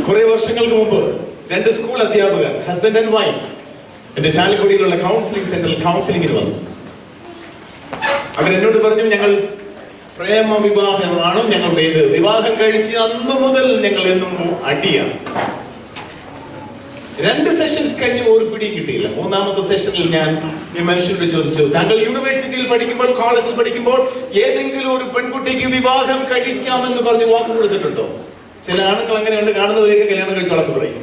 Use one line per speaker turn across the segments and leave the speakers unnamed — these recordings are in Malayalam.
കുറെ വർഷങ്ങൾക്ക് മുമ്പ് 2 സ്കൂൾ അധ്യാപകർ, ഹസ്ബൻഡ് ആൻഡ് വൈഫ്, എന്റെ ചാലക്കുടിയിലുള്ള കൗൺസിലിംഗ് സെന്ററിൽ കൗൺസിലിംഗിന് വന്നു. അവരെന്നോട് പറഞ്ഞു, ഞങ്ങൾ പ്രേമ വിവാഹമാണ് ഞങ്ങളുടേത്. വിവാഹം കഴിച്ച് അന്നു മുതൽ ഞങ്ങൾ എന്നും അടിയാണ്. 2 സെഷൻസ് കഴിഞ്ഞ് ഒരു പിടിയും കിട്ടിയില്ല. 3ാമത്തെ സെഷനിൽ ഞാൻ ഈ മനുഷ്യനോട് ചോദിച്ചു, താങ്കൾ യൂണിവേഴ്സിറ്റിയിൽ പഠിക്കുമ്പോൾ, കോളേജിൽ പഠിക്കുമ്പോൾ ഏതെങ്കിലും ഒരു പെൺകുട്ടിക്ക് വിവാഹം കഴിക്കാമെന്ന് പറഞ്ഞ് വാക്ക് കൊടുത്തിട്ടുണ്ടോ? ചില ആണുങ്ങൾ അങ്ങനെയുണ്ട്, കാണുന്നവരെയൊക്കെ കല്യാണം കഴിച്ചോളത്ത് പറയും.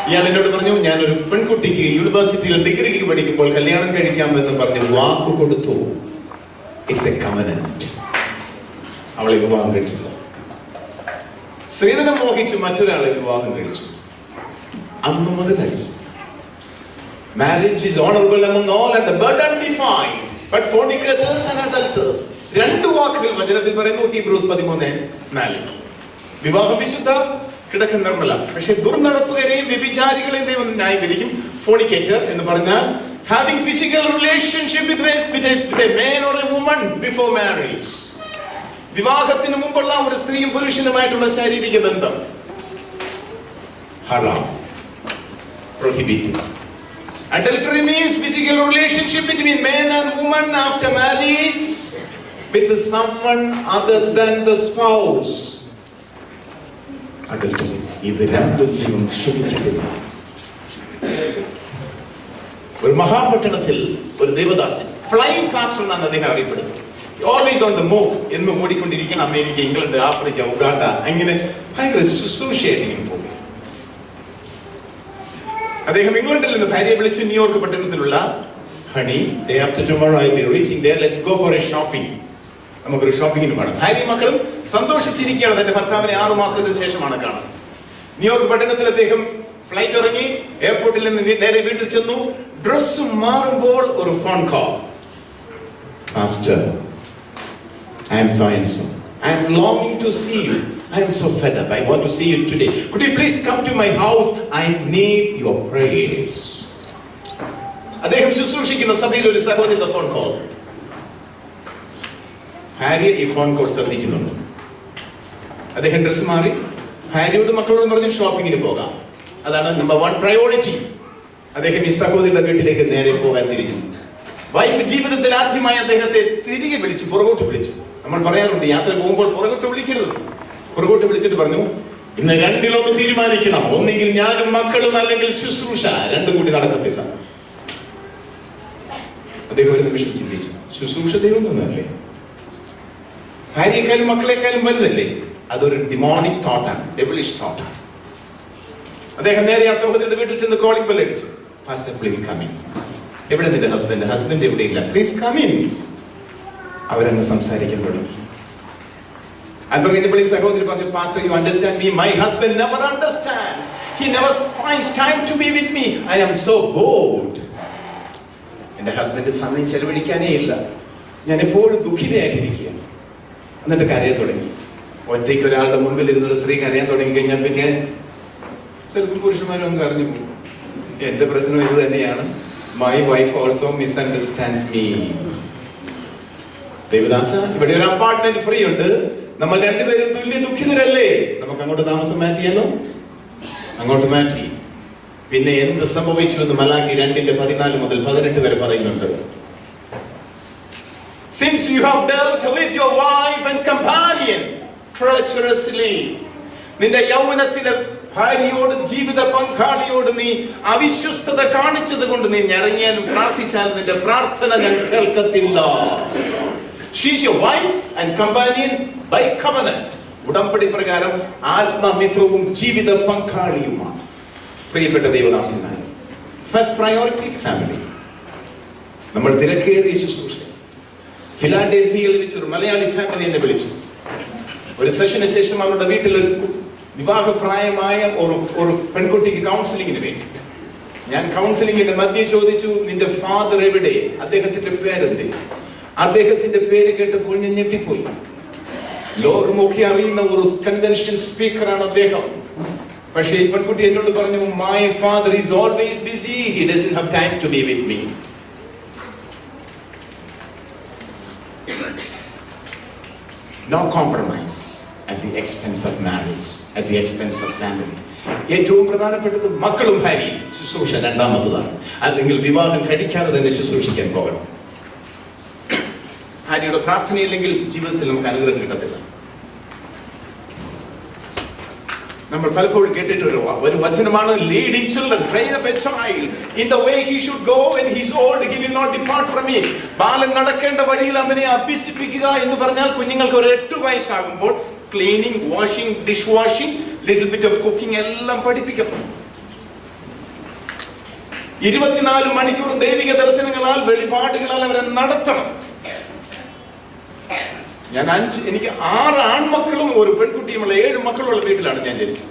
ഇയാൾ എന്നോട് പറഞ്ഞു, ഞാനൊരു പെൺകുട്ടിക്ക് യൂണിവേഴ്സിറ്റിയിൽ ഡിഗ്രിക്ക് പഠിക്കുമ്പോൾ കല്യാണം കഴിക്കാമെന്ന് പറഞ്ഞ് വാക്ക് കൊടുത്തു. It's A covenant. അവളെ വിവാഹം കഴിച്ചില്ല. സ്ത്രീധനം മോഹിച്ച് മറ്റൊരാളെ വിവാഹം കഴിച്ചു. അന്ന് മുതൽ അടി. Marriage is honorable among all and the burden defined, but fornicators and adulterers. 2 വാക്കുകൾ വചനത്തിൽ പറയുന്നു. ഹീബ്രൂസ് 13:4. വിവാഹം വിശുദ്ധ, കിടക്കൻ നിർമ്മല. പക്ഷെ ദുർനടപ്പുകാരെയും വ്യഭിചാരികളെയും ദൈവം ന്യായം വിധിക്കും. ഫോണിക്കേറ്റർ എന്ന് പറഞ്ഞാൽ having physical relationship with a man or a woman before marriage. വിവാഹത്തിന് മുമ്പുള്ള ഒരു സ്ത്രീയും പുരുഷനുമായിട്ടുള്ള ശാരീരിക ബന്ധം ഹറാം, prohibited. Adultery means physical relationship between man and woman after marriage with someone other than the spouse. Adultery. ഇത് രണ്ടും ദൈവം ക്ഷമിച്ചിട്ടില്ല. ഒരു മഹാപട്ടണത്തിൽ ഒരു ദേവദാസൻ, ഫ്ലൈയിങ് പാസ്റ്റർ എന്നാണ് അദ്ദേഹം അറിയപ്പെടുന്നത്. ഓൾവേസ് ഓൺ ദ മൂവ്, എന്നും ഓടിക്കൊണ്ടിരിക്കണം. അമേരിക്ക, ഇംഗ്ലണ്ട്, ആഫ്രിക്ക, ഉഗാണ്ട, അങ്ങനെ ഭയങ്കര ശുശ്രൂഷയായിട്ട് പോകും. അദ്ദേഹം ഇംഗ്ലണ്ടിൽ നിന്ന് ഭാര്യയെ വിളിച്ചു ന്യൂയോർക്ക് പട്ടണത്തിലുള്ള, honey, day after tomorrow I will reaching there, let's go for a shopping. നമുക്കൊരു ഷോപ്പിങ്ങിന് പോകണം. ഭാര്യയും മക്കളും സന്തോഷിച്ചിരിക്കുകയാണ്. തന്റെ ഭർത്താവിനെ 6 മാസത്തിന് ശേഷമാണ് കാണുന്നത്. ന്യൂയോർക്ക് പട്ടണത്തിൽ അദ്ദേഹം ഫ്ലൈറ്റ് ഇറങ്ങി, എയർപോർട്ടിൽ നിന്ന് നേരെ വീട്ടിൽ ചെന്നു. ഡ്രസ് മാറുമ്പോൾ ഒരു phone call. Pastor, I am so and so. I am longing to see you. I am so fed up. I want to see you today. Could you please come to my house? I need your prayers. അദ്ദേഹം ശുശ്രൂഷിക്കുന്ന സഭയിൽ ഒരു സഹോദരന്റെ ഫോൺ കോൾ. ഭാര്യ ഈ ഫോൺ കോൾ ശ്രദ്ധിക്കുന്നുണ്ട്. അദ്ദേഹം ഡ്രസ് മാറി ഭാര്യയോട് മക്കളോട് പറഞ്ഞ് ഷോപ്പിങ്ങിന് പോകാം. അതാണ് നമ്പർ 1 പ്രയോറിറ്റി. അദ്ദേഹം ഈ സഹോദരിയുടെ വീട്ടിലേക്ക് നേരെ പോകാൻ തിരിക്കുന്നു. വൈഫ് ജീവിതത്തിൽ ആദ്യമായി അദ്ദേഹത്തെ തിരികെ വിളിച്ചു, പുറകോട്ട് വിളിച്ചു. നമ്മൾ പറയാറുണ്ട്, യാത്ര പോകുമ്പോൾ പുറകോട്ട് വിളിക്കരുത്. പുറകോട്ട് വിളിച്ചിട്ട് പറഞ്ഞു, ഇന്ന് 2-1 തീരുമാനിക്കണം. ഒന്നെങ്കിൽ ഞാനും മക്കളും, അല്ലെങ്കിൽ ശുശ്രൂഷ. 2ഉം കൂടി നടക്കത്തില്ല. അദ്ദേഹം ഒരു നിമിഷം ചിന്തിച്ചു, ശുശ്രൂഷ ദൈവം തന്നല്ലേ? ഭാര്യയെക്കാളും മക്കളെക്കാളും വലുതല്ലേ? അതൊരു ഡിമോണിക് തോട്ടാണ്, ഡെവിളിഷ് തോട്ടാണ്. അദ്ദേഹം നേരെ ആ സഹോദരിയുടെ വീട്ടിൽ ചെന്ന് കോളിംഗ് ബെൽ അടിച്ചു. Pastor please come in. എവിടെ നിന്റെ ഹസ്ബൻഡ്? ഹസ്ബൻഡ് എവിടെയില്ല. Please come in. അവരങ്ങ് സംസാരിക്കാൻ തുടങ്ങി. അല്പം കഴിഞ്ഞപ്പോൾ ഈ സഹോദരി പറഞ്ഞു, pastor you understand me? My husband never understands. He never finds time to be with me. I am so bored. എന്റെ ഹസ്ബൻഡ് സമയം ചെലവഴിക്കാനേ ഇല്ല. ഞാൻ എപ്പോഴും ദുഃഖിതയായിട്ടിരിക്കുകയാണ്. എന്നിട്ട് കരയാൻ തുടങ്ങി. ഒറ്റയ്ക്ക് ഒരാളുടെ മുമ്പിൽ ഇരുന്നൊരു സ്ത്രീ കരയാൻ തുടങ്ങി കഴിഞ്ഞാൽ പിന്നെ ചിലപ്പോൾ പുരുഷന്മാരും അങ്ങ് കരഞ്ഞു പോകും. എന്റെ പ്രശ്നം ഇത് തന്നെയാണ്. My wife also misunderstands me. Devadasa, ഇവിടെ ഒരു അപ്പാർട്ട്മെന്റ് ഫ്രീ ഉണ്ട്. നമ്മൾ 2 പേരും തുല്യ ദുഃഖിതരല്ലേ? നമുക്ക് അങ്ങോട്ട് താമസം മാറ്റിയാലോ? അങ്ങോട്ട് മാറ്റി. പിന്നെ എന്ത് സംഭവിച്ചു എന്ന് മലാക്കി 2:14 മുതൽ 18 വരെ പറയുന്നുണ്ട്. Since you have dealt with your wife and companion treacherously, നിന്റെ യൗവനത്തിലെ ഭാര്യയോട്, ജീവിത പങ്കാളിയോട് നീ അവിശ്വസ്തത കാണിച്ചത് കൊണ്ട് നീ ഞരങ്ങിയാലും പ്രാർത്ഥിച്ചാലും നിന്റെ പ്രാർത്ഥന ഞാൻ കേൾക്കത്തില്ല. She is your wife and companion by covenant. ഉടമ്പടി പ്രകാരം ആത്മമിത്രവും ജീവിത പങ്കാളിയുമാണ്. പ്രിയപ്പെട്ട ദൈവദാസന്മാർ, ഫസ്റ്റ് പ്രയോറിറ്റി ഫാമിലി. നമ്മൾ തിരക്കേറിയ ശുശ്രൂഷ. ഫിലാഡൽഫിയയിൽ വെച്ചൊരു മലയാളി ഫാമിലി എന്നെ വിളിച്ചു. ഒരു സെഷന് ശേഷം അവരുടെ വീട്ടിൽ ഒരു വിവാഹപ്രായമായ ഒരു പെൺകുട്ടിക്ക് കൗൺസിലിങ്ങിന് വേണ്ടി ഞാൻ കൗൺസിലിങ്ങിന്റെ മധ്യ ചോദിച്ചു, നിന്റെ ഫാദർ എവിടെ? അദ്ദേഹത്തിന്റെ പേരെന്ത്? അദ്ദേഹത്തിന്റെ പേര് കേട്ടപ്പോൾ ഞാൻ ഞെട്ടിപ്പോയി. ലോകമൊക്കെ അറിയുന്ന ഒരു കൺവെൻഷൻ സ്പീക്കറാണ് അദ്ദേഹം. പക്ഷേ ഈ പെൺകുട്ടി എന്നോട് പറഞ്ഞു, my father is always busy. He doesn't have time to be with me. No compromise at the expense of marriage. at the expense of family. ഏറ്റവും പ്രധാനപ്പെട്ടത് മക്കളും ഭാര്യയും. ശുശ്രൂഷ രണ്ടാമത്തതാണ്. അല്ലെങ്കിൽ വിവാഹം കഴിക്കാതെ തന്നെ ശുശ്രൂഷിക്കാൻ പോകണം. ഭാര്യയുടെ പ്രാർത്ഥനയില്ലെങ്കിൽ ജീവിതത്തിൽ നമുക്ക് അനുഗ്രഹം കിട്ടത്തില്ല. നമ്മൾ പലപ്പോഴും കേട്ടിട്ടൊരു വചനമാണ്, leading children, train up A child in the way he should go when he is old he will not depart from it. ബാലൻ നടക്കേണ്ട വഴിയിൽ അവനെ അഭ്യസിപ്പിക്കുക എന്ന് പറഞ്ഞാൽ കുഞ്ഞുങ്ങൾക്ക് ഒരു 8 വയസ്സാകുമ്പോൾ cleaning, washing, dish washing, little bit of cooking എല്ലാം പഠിപ്പിക്കണം. 24 മണിക്കൂറും ദൈവിക ദർശനങ്ങളാൽ, വെളിപാടുകളാൽ അവരെ നടത്തണം. എനിക്ക് 6 ആൺമക്കളും ഒരു പെൺകുട്ടിയുമുള്ള 7 മക്കളുള്ള വീട്ടിലാണ് ഞാൻ ജനിച്ചത്.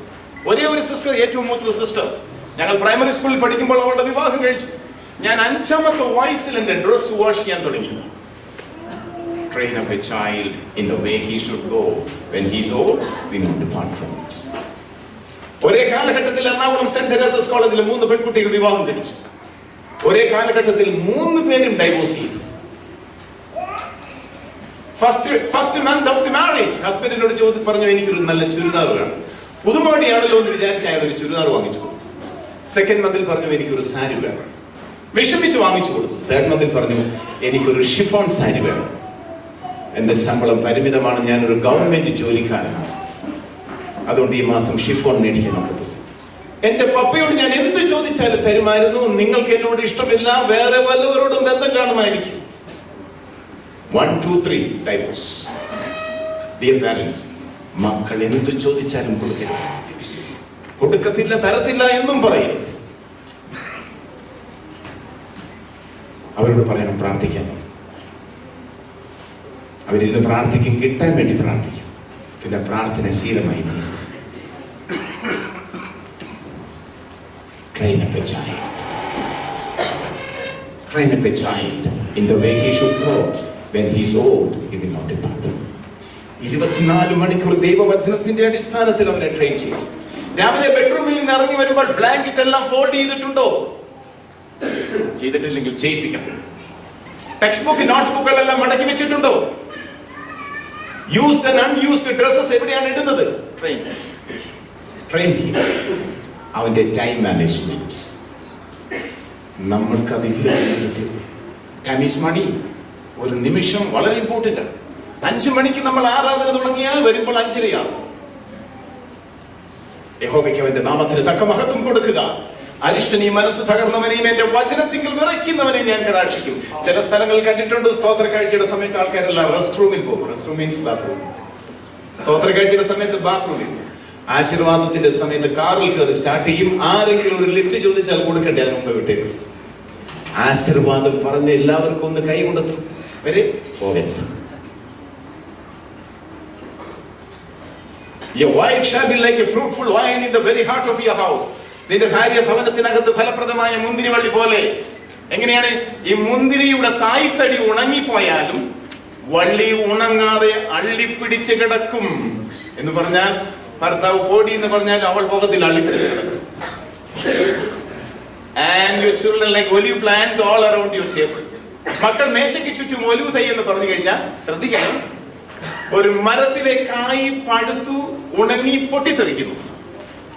ഒരേ ഒരു സിസ്റ്റർ, ഏറ്റവും മൂത്തത് സിസ്റ്റർ. ഞങ്ങൾ പ്രൈമറി സ്കൂളിൽ പഠിക്കുമ്പോൾ അവളുടെ വിവാഹം കഴിച്ചു. ഞാൻ 5ാമത്തെ വയസ്സിൽ എന്റെ ഡ്രസ് വാഷ് ചെയ്യാൻ തുടങ്ങി. Train up a child in the way he should go. When he is old, we will not depart from it. ഒരേ കാലഘട്ടത്തിൽ എറണാകുളം സെന്റ് തെരേസസ് കോളേജിൽ 3 പെൺകുട്ടികൾ വിവാഹം കഴിച്ചു. ഒരേ കാലഘട്ടത്തിൽ 3 പേരും ഡൈവോഴ്സ് ചെയ്തു. First month of the marriage ഹസ്ബൻഡിനോട് പറഞ്ഞു, എനിക്കൊരു നല്ല ചുരിദാർ വേണം. പുതുമോടിയാണല്ലോ എന്ന് വിചാരിച്ച് അയാൾ ഒരു ചുരിദാർ വാങ്ങിച്ചു കൊടുത്തു. സെക്കൻഡ് മന്തിൽ പറഞ്ഞു, എനിക്കൊരു സാരി വേണം. വിഷമിച്ച് വാങ്ങിച്ചു കൊടുത്തു. തേർഡ് മന്തിൽ പറഞ്ഞു, എനിക്കൊരു ഷിഫോൺ സാരി വേണം. എന്റെ ശമ്പളം പരിമിതമാണ്, ഞാനൊരു ഗവൺമെന്റ് ജോലിക്കാരനാണ്, അതുകൊണ്ട് ഈ മാസം ഷിഫോൺ മേടിക്കാൻ ഒക്കത്തില്ല. എന്റെ പപ്പയോട് ഞാൻ എന്ത് ചോദിച്ചാലും തരുമായിരുന്നു. നിങ്ങൾക്ക് എന്നോട് ഇഷ്ടമില്ല, വേറെ വല്ലവരോടും ബന്ധം കാണുമായിരിക്കും. 1, 2, 3 divorce. Dear parents, മക്കൾ എന്ത് ചോദിച്ചാലും കൊടുക്കരുത്. കൊടുക്കത്തില്ല, തരത്തില്ല എന്നും പറയരുത്. അവരോട് പറയണം പ്രാർത്ഥിക്കാൻ. അവരിന്ന് പ്രാർത്ഥിക്കും, കിട്ടാൻ വേണ്ടി പ്രാർത്ഥിക്കും. പിന്നെ പ്രാർത്ഥന ശീലമായി തീരും. Train up a child. Train up a child in the way he should go. When he is old, he will not depart. 24 മണിക്കൂർ ദൈവവചനത്തിന്റെ അടിസ്ഥാനത്തിൽ അവനെ ട്രെയിൻ ചെയ്തു. രാവിലെ ബെഡ്റൂമിൽ നിന്ന് ഇറങ്ങി വരുമ്പോൾ ബ്ലാങ്കറ്റ് എല്ലാം ഫോൾഡ് ചെയ്തിട്ടുണ്ടോ? ചെയ്തിട്ടില്ലെങ്കിൽ ചെയ്യിപ്പിക്കണം. ടെക്സ്റ്റ് ബുക്ക്, നോട്ട് ബുക്കുകളെല്ലാം മടക്കി വെച്ചിട്ടുണ്ടോ? യൂസ്ഡ് ആൻഡ് അൺയൂസ്ഡ് ഡ്രസ്സസ് എവിടെയാണ് ഇടുന്നത്? Train him. അവന്റെ ടൈം മാനേജ്മെന്റ് നമ്മൾക്കതില്ല. Time is money. ഒരു നിമിഷം വളരെ ഇമ്പോർട്ടന്റ് ആണ്. 5 മണിക്ക് നമ്മൾ ആരാധന തുടങ്ങിയാൽ വരുമ്പോൾ 5:30 യഹോവയ്ക്ക് അവന്റെ നാമത്തിന് തക്ക മഹത്വം കൊടുക്കുക. അരിഷ്ടനെയും മനസ്സ് തകർന്നവനെയും എന്റെ വചനത്തിങ്കിൽ വിറയ്ക്കുന്നവനെ ഞാൻ കടാക്ഷിക്കും. ചില സ്ഥലങ്ങളിൽ കണ്ടിട്ടുണ്ട്, സ്തോത്ര കാഴ്ചയുടെ സമയത്ത് ആൾക്കാരെല്ലാം റെസ്റ്റ് റൂമിൽ പോകും. Rest room means bathroom. സ്തോത്ര കാഴ്ചയുടെ സമയത്ത് ബാത്റൂമിൽ, ആശീർവാദത്തിന്റെ സമയത്ത് കാറിൽ കയറി സ്റ്റാർട്ട് ചെയ്യും. ആരെങ്കിലും ഒരു ലിഫ്റ്റ് ചോദിച്ചാൽ കൊടുക്കണ്ടേ, അതിന് മുമ്പ് വിട്ടേക്കും. ആശീർവാദം പറഞ്ഞ് എല്ലാവർക്കും ഒന്ന് കൈ കൊടുത്തു വരെ പോകരുത്. Your wife shall be like a fruitful vine in the very heart of your house. നിന്റെ ഭാര്യ ഭവനത്തിനകത്ത് ഫലപ്രദമായ മുന്തിരിവള്ളി പോലെ. എങ്ങനെയാണ്? ഈ മുന്തിരിയുടെ തായ്തടി ഉണങ്ങിപ്പോയാലും വള്ളി ഉണങ്ങാതെ അള്ളിപ്പിടിച്ച് കിടക്കും എന്ന് പറഞ്ഞാൽ, ഭർത്താവ് പോടി എന്ന് പറഞ്ഞാൽ അവൾ പോകത്തിൽ അള്ളിപ്പിടിച്ച് കിടക്കും. And your children like olive plants all around your table. മക്കൾ മേശയ്ക്ക് ചുറ്റും ഒലിവ് തൈ എന്ന് പറഞ്ഞു കഴിഞ്ഞാൽ ശ്രദ്ധിക്കണം, ഒരു മരത്തിലെ കായ് പഴുത്തു ഉണങ്ങി പൊട്ടിത്തെറിക്കുന്നു.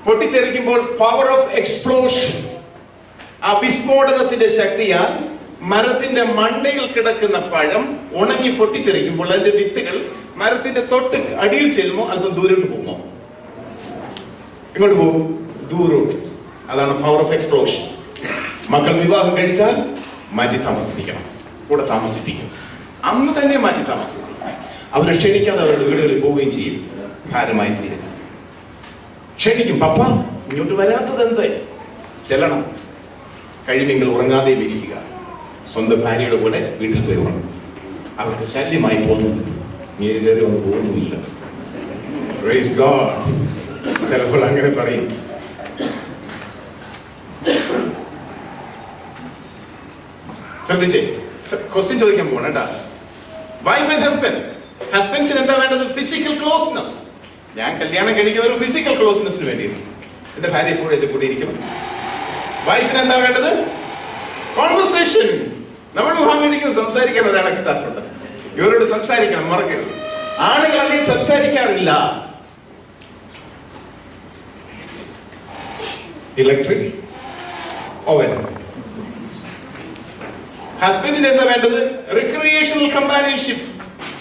പൊട്ടിത്തെറിക്കുമ്പോൾ പവർ ഓഫ് എക്സ്പ്ലോഷൻ, ആ വിസ്ഫോടനത്തിന്റെ ശക്തിയാൽ മരത്തിന്റെ മണ്ടയിൽ കിടക്കുന്ന പഴം ഉണങ്ങി പൊട്ടിത്തെറിക്കുമ്പോൾ അതിന്റെ വിത്തുകൾ മരത്തിന്റെ തൊട്ട് അടിയിൽ ചെല്ലുമോ അല്പം ദൂരോട്ട് പോകുമോ? ഇങ്ങോട്ട് പോകും, ദൂരോട്ട്. അതാണ് പവർ ഓഫ് എക്സ്പ്ലോഷൻ. മക്കൾ വിവാഹം കഴിച്ചാൽ മാറ്റി താമസിപ്പിക്കണം, കൂടെ താമസിപ്പിക്കും. അന്ന് തന്നെ മാറ്റി താമസിപ്പിക്കും. അവരെ ക്ഷണിക്കാതെ അവരുടെ വീടുകളിൽ പോവുകയും ചെയ്യും. ഭാരമായി തീരും. ക്ഷണിക്കും, പപ്പ ഇങ്ങോട്ട് വരാത്തത് എന്തേ? ചെല്ലണം. കഴിവെങ്കിൽ ഉറങ്ങാതെ ഇരിക്കുക. സ്വന്തം ഭാര്യയുടെ കൂടെ വീട്ടിൽ പോയി ഉറങ്ങും. അവർക്ക് ശല്യമായി തോന്നുന്നത് നീര് കയറി ഒന്നും പോകുന്നില്ല. Praise God. ചിലപ്പോൾ അങ്ങനെ പറയും. ശ്രദ്ധിച്ചേ, ക്വസ്റ്റ്യൻ ചോദിക്കാൻ പോകണം കേട്ടാ. Wife and husband. ഹസ്ബൻഡ്സിന് എന്താ വേണ്ടത്? Physical closeness. ഞാൻ കല്യാണം കഴിക്കുന്ന ഒരു ഫിസിക്കൽ ക്ലോസ്നെസ്സിന് വേണ്ടിയിട്ട്. എന്റെ ഭാര്യ എപ്പോഴും എന്റെ കൂടെ ഇരിക്കണം. വൈഫിന് എന്താ വേണ്ടത്? കോൺവെർസേഷൻ. നമ്മൾ വിവാഹം കഴിക്കുന്നത് സംസാരിക്കാൻ ഒരാളെ കിട്ടാറുണ്ട്. ഇവരോട് സംസാരിക്കണം, മറക്കരുത്. ആണുങ്ങൾ അധികം സംസാരിക്കാറില്ല. Electric oven. ഹസ്ബൻഡിന് എന്താ വേണ്ടത്? Recreational companionship.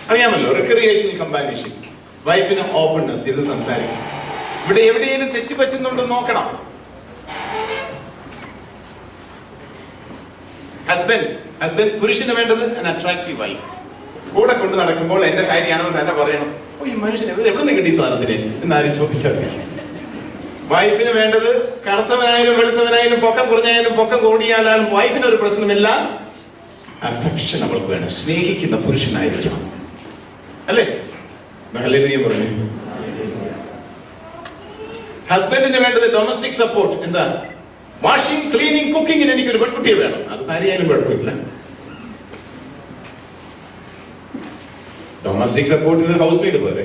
അറിയാമല്ലോ, റിക്രിയേഷണൽ കമ്പാനിയൻഷിപ്പ്. വൈഫിന് ഓപ്പൺനെസ്, ഇത് സംസാരിക്കും. ഇവിടെ എവിടെയെങ്കിലും തെറ്റ് പറ്റുന്നുണ്ടോ നോക്കണം. ഹസ്ബൻഡ് പുരുഷന് വേണ്ടത് an attractive wife. കൂടെ കൊണ്ട് നടക്കുമ്പോൾ എന്റെ കാര്യമാണെന്ന് തന്നെ പറയണം. ഓ, ഈ മനുഷ്യൻ എവിടെ നിന്ന് കിട്ടി സാധനത്തിന് എന്നാരും ചോദിക്കാറില്ല. വൈഫിന് വേണ്ടത് കറുത്തവനായാലും വെളുത്തവനായാലും പൊക്കം കുറഞ്ഞായാലും പൊക്കം കൂടിയാലും വൈഫിന് ഒരു പ്രശ്നമില്ല. അഫെക്ഷൻ അവൾക്ക് വേണം. സ്നേഹിക്കുന്ന പുരുഷനായിരിക്കണം, അല്ലേ? ഹല്ലേലൂയ പറഞ്ഞു. ഹസ്ബൻഡിന് വേണ്ടത് ഡൊമസ്റ്റിക് സപ്പോർട്ട്. എന്താ? വാഷിംഗ്, ക്ലീനിങ്, കുക്കിങ്ങിന് എനിക്കൊരു പെൺകുട്ടിയെ വേണം. അത് ഭാര്യയായാലും കുഴപ്പമില്ല. ഡൊമസ്റ്റിക് സപ്പോർട്ടിന് ഹൗസ് മെയ്ഡ് പോലെ.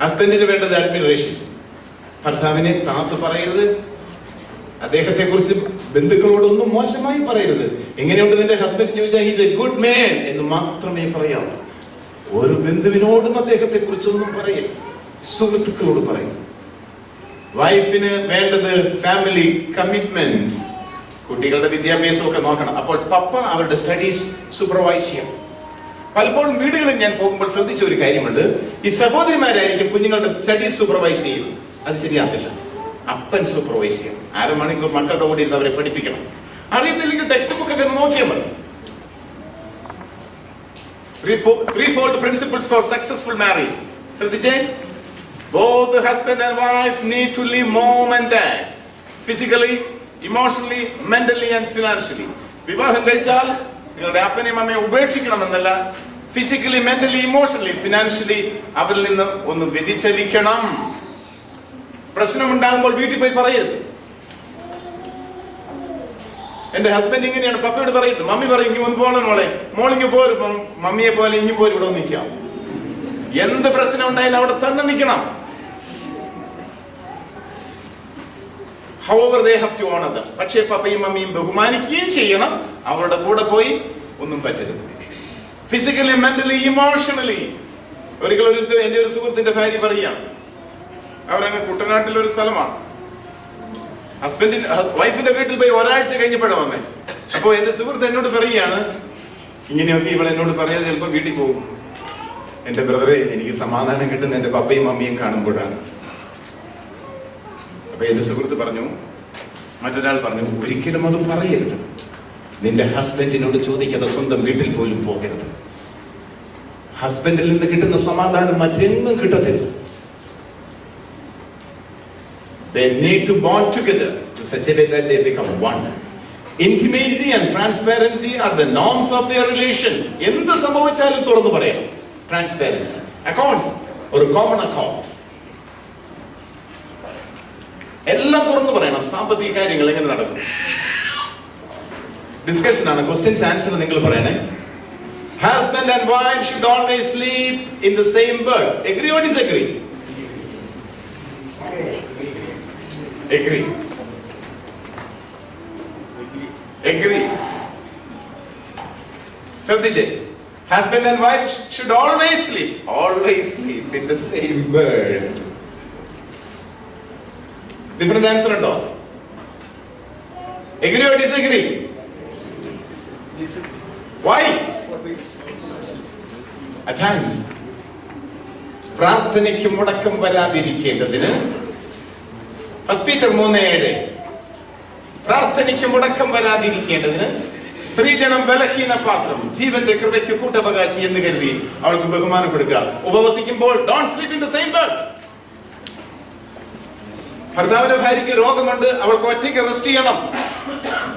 ഹസ്ബൻഡിന് വേണ്ടത് അഡ്മിറേഷൻ. ഭർത്താവിനെ താത്തു പറയരുത്. അദ്ദേഹത്തെ കുറിച്ച് ബന്ധുക്കളോടൊന്നും മോശമായി പറയരുത്. എങ്ങനെയുണ്ട് നിന്റെ ഹസ്ബൻഡ് ചോദിച്ചാൽ ഹീസ് എ ഗുഡ് മാൻ എന്ന് മാത്രമേ പറയാവൂ. ഒരു ബന്ധുവിനോടും അദ്ദേഹത്തെ കുറിച്ചൊന്നും പറയരുത്. സുഹൃത്തുക്കളോട് പറയും. വൈഫിന് വേണ്ടത് ഫാമിലി കമ്മിറ്റ്മെന്റ്. കുട്ടികളുടെ വിദ്യാഭ്യാസമൊക്കെ നോക്കണം. അപ്പോൾ പപ്പ അവരുടെ സ്റ്റഡീസ് സൂപ്പർവൈസ് ചെയ്യണം. പലപ്പോഴും വീടുകളിൽ ഞാൻ പോകുമ്പോൾ ശ്രദ്ധിച്ച ഒരു കാര്യമുണ്ട്. ഈ സഹോദരിമാരായിരിക്കും കുഞ്ഞുങ്ങളുടെ സ്റ്റഡീസ് സൂപ്പർവൈസ് ചെയ്യും. അത് ശരിയാത്തില്ല. അപ്പൻ സൂപ്പർവൈസ് ചെയ്യണം. 1/2 മണിക്കൂർ മക്കളുടെ കൂടി ഇരുന്ന് അവരെ പഠിപ്പിക്കണം. അറിയത്തില്ലെങ്കിൽ ടെക്സ്റ്റ് ബുക്ക് ഒക്കെ നോക്കിയാൽ മതി. 3-fold principles for successful marriage. ശ്രദ്ധിച്ചേ. Both the husband and wife need to leave mom and dad physically, emotionally, mentally and financially. വിവാഹം കഴിച്ചാൽ നിങ്ങളുടെ അപ്പനെയും അമ്മയെ ഉപേക്ഷിക്കണമെന്നല്ല, ഫിസിക്കലി, മെന്റലി, ഇമോഷണലി, ഫിനാൻഷ്യലി അവരിൽ നിന്ന് ഒന്ന് വ്യതിചലിക്കണം. പ്രശ്നമുണ്ടാകുമ്പോൾ വീട്ടിൽ പോയി പറയരുത്. എന്റെ ഹസ്ബൻഡ് ഇങ്ങനെയാണ്, പപ്പയോട് പറയരുത്. മമ്മി പറയും ഇനി ഒന്ന് പോകണം മോളെ, മോളിങ്ങ് പോരും, മമ്മിയെ പോലെ ഇനി പോരും, ഇവിടെ നിൽക്കാം. എന്ത് പ്രശ്നം ഉണ്ടായാലും അവിടെ തന്നെ നിൽക്കണം. However, they have to honor them. പക്ഷേ പപ്പയും മമ്മിയും ബഹുമാനിക്കുകയും ചെയ്യണം. അവരുടെ കൂടെ പോയി ഒന്നും പറ്റരുത്. Physically, mentally, emotionally. ഒരിക്കലും എന്റെ ഒരു സുഹൃത്തിന്റെ ഭാര്യ പറയുകയാണ്, അവരങ്ങ് കുട്ടനാട്ടിലൊരു സ്ഥലമാണ്. വൈഫിന്റെ വീട്ടിൽ പോയി ഒരാഴ്ച കഴിഞ്ഞപ്പോഴാണ് വന്നേ. അപ്പൊ എന്റെ സുഹൃത്ത് എന്നോട് പറയുകയാണ്, ഇങ്ങനെയൊക്കെ ഇവൾ എന്നോട് പറയാതെ ചിലപ്പോ വീട്ടിൽ പോകും. എന്റെ ബ്രദറെ, എനിക്ക് സമാധാനം കിട്ടുന്ന എന്റെ പപ്പയും മമ്മിയും കാണുമ്പോഴാണ്. അപ്പൊ എന്റെ സുഹൃത്ത് പറഞ്ഞു, മറ്റൊരാൾ പറഞ്ഞു, ഒരിക്കലും അത് പറയരുത്. നിന്റെ ഹസ്ബൻഡിനോട് ചോദിക്കാതെ സ്വന്തം വീട്ടിൽ പോലും പോകരുത്. ഹസ്ബൻഡിൽ നിന്ന് കിട്ടുന്ന സമാധാനം മറ്റെങ്ങും കിട്ടത്തില്ല. They need to bond together to such a way that they become one. Intimacy and transparency are the norms of their relation. എന്ത് സംഭവിച്ചാലും തുറന്നു പറയണം. Transparency. Accounts or a common account. എല്ലാം തുറന്നു പറയണം. സാമ്പത്തിക കാര്യങ്ങൾ എങ്ങനെ നടക്കും? ഡിസ്കഷൻ ആണ്. ക്വസ്റ്റ്യൻസ് ആൻസർ നിങ്ങൾ പറയണേ. Husband and wife should always sleep in the same bed. Agree or disagree? Agree. Agree. ശ്രദ്ധിച്ചേ. Husband and wife should always sleep in the same bed. Different answer ഉണ്ടോ? Agree or disagree? Why? At times, പ്രാർത്ഥനയ്ക്ക് മുടക്കം വരാതിരിക്കേണ്ടതിന്, ഫസ്റ്റ് പീറ്റർ 3:7, പ്രാർത്ഥനയ്ക്ക് മുടക്കം വരാതിരിക്കേണ്ടതിന് സ്ത്രീജനം ബലഹീന പാത്രം, ജീവന്റെ കൃപയ്ക്ക് കൂട്ടവകാശി എന്ന് കരുതി അവൾക്ക് ബഹുമാനം കൊടുക്കുക. ഉപവസിക്കുമ്പോൾ don't sleep in the same bed. ഭർത്താവിന്റെ ഭാര്യയ്ക്ക് രോഗമുണ്ട്, അവൾക്ക് ഒറ്റയ്ക്ക് റെസ്റ്റ് ചെയ്യണം.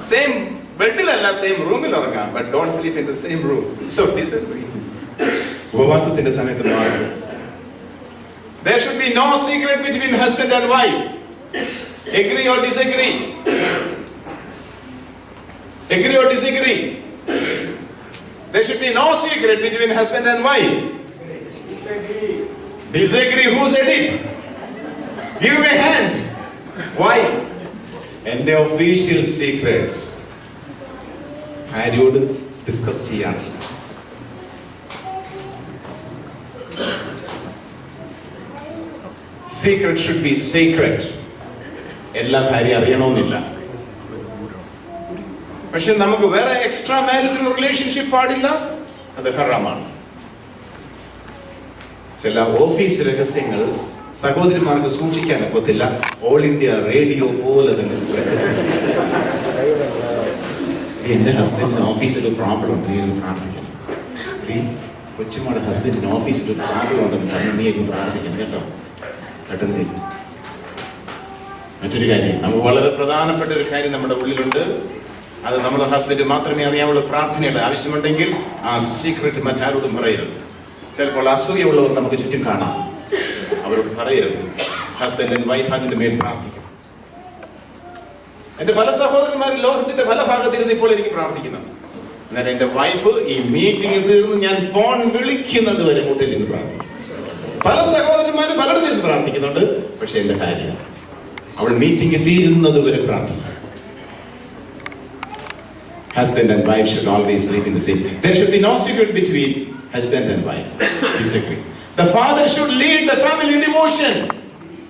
സെയിം ബെഡിലല്ല, സെയിം റൂമിൽ ഉറങ്ങാം. But don't sleep in the same room. So disagree. ഉപവാസത്തിന്റെ സമയത്ത് മാറും. There should be no secret between husband and wife. Agree or disagree? Agree or disagree? There should be no secret between husband and wife. Disagree. Disagree. Who said it? Give me a hand. Why? And the official secrets ആരോടും ഡിസ്കസ് ചെയ്യാറില്ല. Secret should be sacred. എല്ലാ ഭാര്യ അറിയണമെന്നില്ല. പക്ഷെ നമുക്ക് വേറെ എക്സ്ട്രാ മാരിറ്റൽ റിലേഷൻഷിപ്പ് പാടില്ല, അത് ഹറാമാണ്. ചില ഓഫീസ് രഹസ്യങ്ങൾ സഹോദരിമാർക്ക് സൂക്ഷിക്കാൻ ഒക്കത്തില്ല. ഓൾ ഇന്ത്യ റേഡിയോ പോലെ തന്നെ എന്റെ ഹസ്ബൻഡിന് ഓഫീസിൽ ഒരു പ്രോബ്ലം ഉണ്ട്, നീ പ്രാർത്ഥിക്കണം. കൊച്ചുമാടെ ഹസ്ബൻഡിന് ഓഫീസിൽ ഒരു പ്രോബ്ലം ഉണ്ടെന്ന് പറഞ്ഞു, നീ ഒന്ന് പ്രാർത്ഥിക്കണം കേട്ടോ. പെട്ടെന്ന് മറ്റൊരു കാര്യം, നമുക്ക് വളരെ പ്രധാനപ്പെട്ട ഒരു കാര്യം നമ്മുടെ ഉള്ളിലുണ്ട്. അത് നമ്മുടെ ഹസ്ബൻഡ് മാത്രമേ അറിയാവുള്ള പ്രാർത്ഥനയുടെ ആവശ്യമുണ്ടെങ്കിൽ ആ സീക്രട്ട് മറ്റാരോടും പറയരുത്. ചിലപ്പോൾ അസൂയുള്ളവർ നമുക്ക് ചുറ്റും കാണാം, അവരോട് പറയരുത്. ഹസ്ബൻഡ് ആൻഡ് വൈഫ് അതിന്റെ മേൽ പ്രാർത്ഥിക്കും. എന്റെ പല സഹോദരന്മാർ ലോകത്തിന്റെ പല ഭാഗത്തിരുന്ന് ഇപ്പോൾ എനിക്ക് പ്രാർത്ഥിക്കുന്നു. എന്നാൽ എന്റെ വൈഫ് ഈ മീറ്റിംഗ് തീർന്ന് ഞാൻ ഫോൺ വിളിക്കുന്നത് വരെ മുട്ടിൽ നിന്ന് പ്രാർത്ഥിക്കും. പല സഹോദരന്മാരും പലയിടത്തിരുന്ന് പ്രാർത്ഥിക്കുന്നുണ്ട്. പക്ഷെ എന്റെ ഭാര്യ അവൾ മീറ്റിംഗ് തീരുന്നത് വരെ പ്രാർത്ഥിക്കും. Husband and wife should always live in the same. There should be no secret between husband and wife. Disagree. The father should lead the family devotion.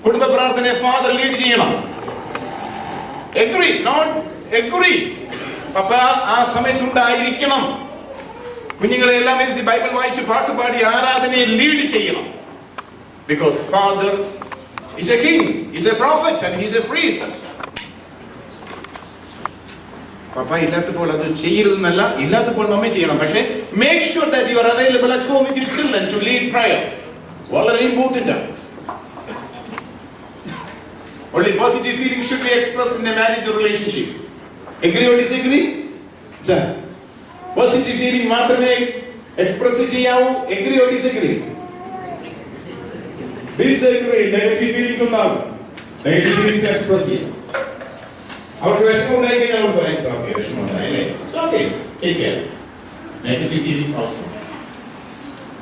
കുടുംബ പ്രാർത്ഥനയെ father lead ചെയ്യണം. Agree, not agree. പപ്പ ആ സമയത്തുണ്ടായിരിക്കണം. കുഞ്ഞുങ്ങളെ എല്ലാം ഇരുത്തി ബൈബിൾ വായിച്ച് പാട്ടുപാടി ആരാധനയെ ലീഡ് ചെയ്യണം. Because father is a king, is a prophet and he is a priest. പപ്പ ഇല്ലാത്തപ്പോൾ അത് ചെയ്യരുതെന്നല്ല, ഇല്ലാത്തപ്പോൾ മമ്മി ചെയ്യണം. പക്ഷേ make sure that you are available at home with your children to lead prayer. വളരെ ഇമ്പോർട്ടന്റ് ആണ്. Only positive feelings should be expressed in a marriage relationship. Agree or disagree? Positive feeling മാത്രമേ എക്സ്പ്രസ് ചെയ്യാവൂ. Agree or disagree? Disagree. Negative feelings ഉണ്ടാവും. Negative feelings express ചെയ്യാം. അവർക്ക് വിഷമം ഉണ്ടായി കഴിഞ്ഞാൽ അവർക്ക് പറയാം, ഇറ്റ്സ് ഓക്കേ, വിഷമം ഉണ്ടായില്ലേ, it's okay, take care. Negative feelings also.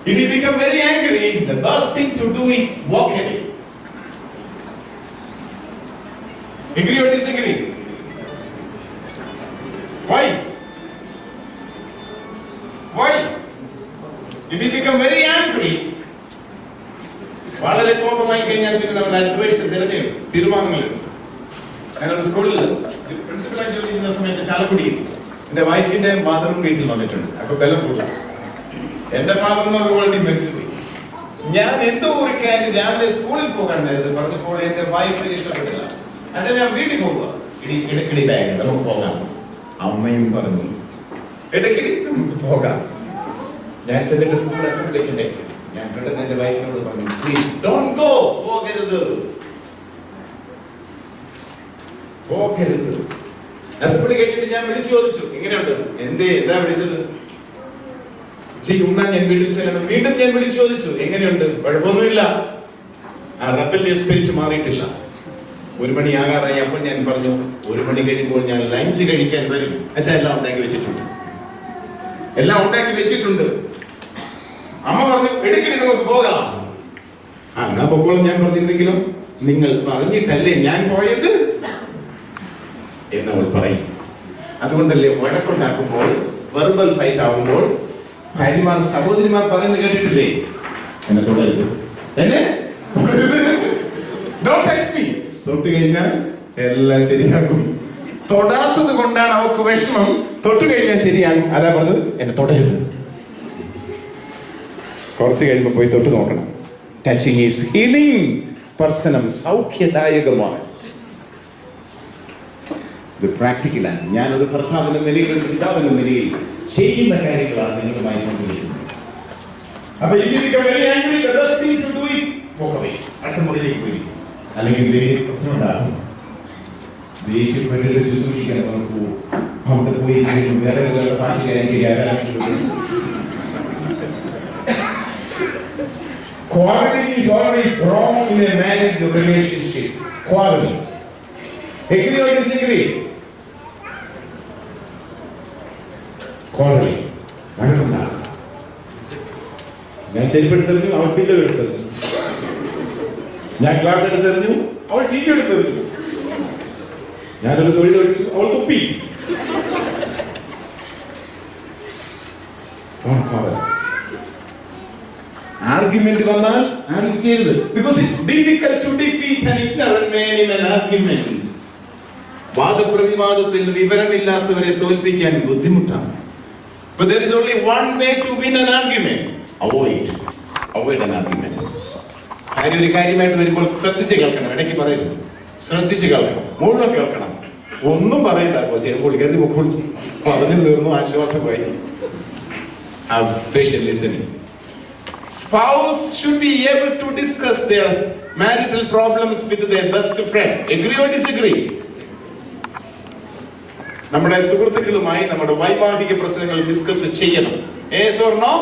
If you become very angry, the best thing to do is walk away. Agree or disagree? Why? Why? If you become very angry, വളരെ കോപമായി കഴിഞ്ഞാൽ പിന്നെ നമ്മുടെ അഡ്വൈസ് തീരുമാനങ്ങളുണ്ട്. ഞാനൊരു സ്കൂളിൽ പ്രിൻസിപ്പലായി ജോലി ചെയ്യുന്ന സമയത്ത് ചാലക്കുടിയിൽ എന്റെ വൈഫിന്റെ ഫാദറും വീട്ടിൽ വന്നിട്ടുണ്ട്. അപ്പൊ ബലം കൂടും. എന്റെ ഫാദറിന് ഓൾറെഡി മരിച്ചുപോയി. ഞാൻ എന്തോ ഒരു കാര്യം രാവിലെ സ്കൂളിൽ പോകാൻ നേരത്തെ പറഞ്ഞപ്പോൾ എന്റെ വൈഫിന് ഇഷ്ടപ്പെട്ടില്ല. അച്ഛാ ഞാൻ വീട്ടിൽ പോകുക, ഇടയ്ക്കിടി ബാഗ് നമുക്ക് പോകാം. അമ്മയും പറഞ്ഞു ഇടയ്ക്കിടി നമുക്ക് പോകാം. ഞാൻ ചെന്നിട്ട് സ്കൂൾ അസംബ്ലിക്ക് ഞാൻ പെട്ടെന്ന് എന്റെ വൈഫിനോട് പറഞ്ഞു, പ്ലീസ് ഡോണ്ട് ഗോ, പോകരുത്. അസംബ്ലി കഴിഞ്ഞിട്ട് ഞാൻ വിളിച്ചു ചോദിച്ചു, എങ്ങനെയുണ്ട്? എന്താ വിളിച്ചത്? ഉണ്ണാൻ ഞാൻ വീട്ടിൽ ചെല്ലണം. വീണ്ടും ഞാൻ വിളിച്ചു ചോദിച്ചു, എങ്ങനെയുണ്ട്? കുഴപ്പമൊന്നുമില്ല. ആ റെബല്യസ് സ്പിരിറ്റ് മാറിയിട്ടില്ല. 1 മണി ആകാറായി. അപ്പോൾ ഞാൻ പറഞ്ഞു, 1 മണി കഴിയുമ്പോൾ ഞാൻ ലഞ്ച് കഴിക്കാൻ വരും. അച്ഛാ എല്ലാം ഉണ്ടാക്കി വെച്ചിട്ടുണ്ട്, എല്ലാം ഉണ്ടാക്കി വെച്ചിട്ടുണ്ട്. അമ്മ പറഞ്ഞു, ഇടയ്ക്കിടെ നമുക്ക് പോകാം. എന്നാ പൊക്കോളം ഞാൻ പറഞ്ഞിരുന്നെങ്കിലും നിങ്ങൾ പറഞ്ഞിട്ടല്ലേ ഞാൻ പോയത് എന്നവൾ പറയും. അതുകൊണ്ടല്ലേ വഴക്കുണ്ടാക്കുമ്പോൾ, വെർബൽ ഫൈറ്റ് ആവുമ്പോൾ ഭാര്യമാർ സഹോദരിമാർ പറയുന്നത് കേട്ടിട്ടില്ലേ, എന്നെ തൊടരുത്, എന്നെ തൊട്ട് കഴിഞ്ഞാൽ എല്ലാം ശരിയാകും. തൊടാത്തത് കൊണ്ടാണ് അവർക്ക് വിഷമം, തൊട്ട് കഴിഞ്ഞാൽ ശരിയാകും. അതാ പറഞ്ഞത്, എന്നെ തൊടരുത്. കുറച്ച് കഴിയുമ്പോൾ പോയി തൊട്ട് നോക്കണം. Touching is healing. സ്പർശനം സൗഖ്യദായകമാണ്. ഇത് പ്രാക്ടിക്കലാണ്. ഞാനൊരു ഭർത്താവിന്റെ നിലയിൽ, ഒരു പിതാവിന്റെ നിലയിൽ ചെയ്യുന്ന കാര്യങ്ങളാണ് നിങ്ങളുമായി കൊണ്ടിരിക്കുന്നത്. അപ്പൊ അടുത്ത മുറിയിലേക്ക് പോയി, അല്ലെങ്കിൽ വലിയ പ്രശ്നം ഉണ്ടാകും. ദേഷ്യപ്പെട്ടിട്ട് ശുശ്രൂഷിക്കാൻ നമുക്ക് അവിടെ പോയി വേറെ ഭാഷ. Quarreling is always wrong in a marriage relationship. Quarreling. Agree or disagree? Quarreling. ഞാൻ ചെരുപ്പെടുത്തെറിഞ്ഞു, അവൾ പില്ലോ എടുത്തെറിഞ്ഞു. ഞാൻ ക്ലാസ് എടുത്തെറിഞ്ഞു, അവൾ ടീച്ചർ എടുത്തെറിഞ്ഞു. ഞാനൊരു തൊഴിൽ ഒഴിച്ചു, അവൾ തുപ്പി. ആർഗ്യുമെന്റ് വന്നാൽ ആർഗ്യൂ ചെയ്യരുത്. Because it's difficult to defeat an ignorant man in an argument. വാദപ്രതിവാദത്തിൽ വിവരമില്ലാത്തവരെ തോൽപ്പിക്കാൻ ബുദ്ധിമുട്ടാണ്. But there is only one way to win an argument. Avoid an argument. ഒരു കാര്യമായിട്ട് വരുമ്പോൾ ശ്രദ്ധിച്ച് കേൾക്കണം. ഇടയ്ക്ക് പറയരുത്. ശ്രദ്ധിച്ച് കേൾക്കണം. മുഴുവൻ കേൾക്കണം. ഒന്നും പറയണ്ട. ചിലപ്പോൾ കരുതി പൊക്കോളൂ. പറഞ്ഞു തീർന്നു, ആശ്വാസമായി. Have patient listening. Spouse should be able to discuss their marital problems with their best friend. Agree or disagree? നമ്മുടെ സുഹൃത്തുക്കളുമായി നമ്മുടെ വൈവാഹിക പ്രശ്നങ്ങൾ ഡിസ്കസ് ചെയ്യണം. Yes or no?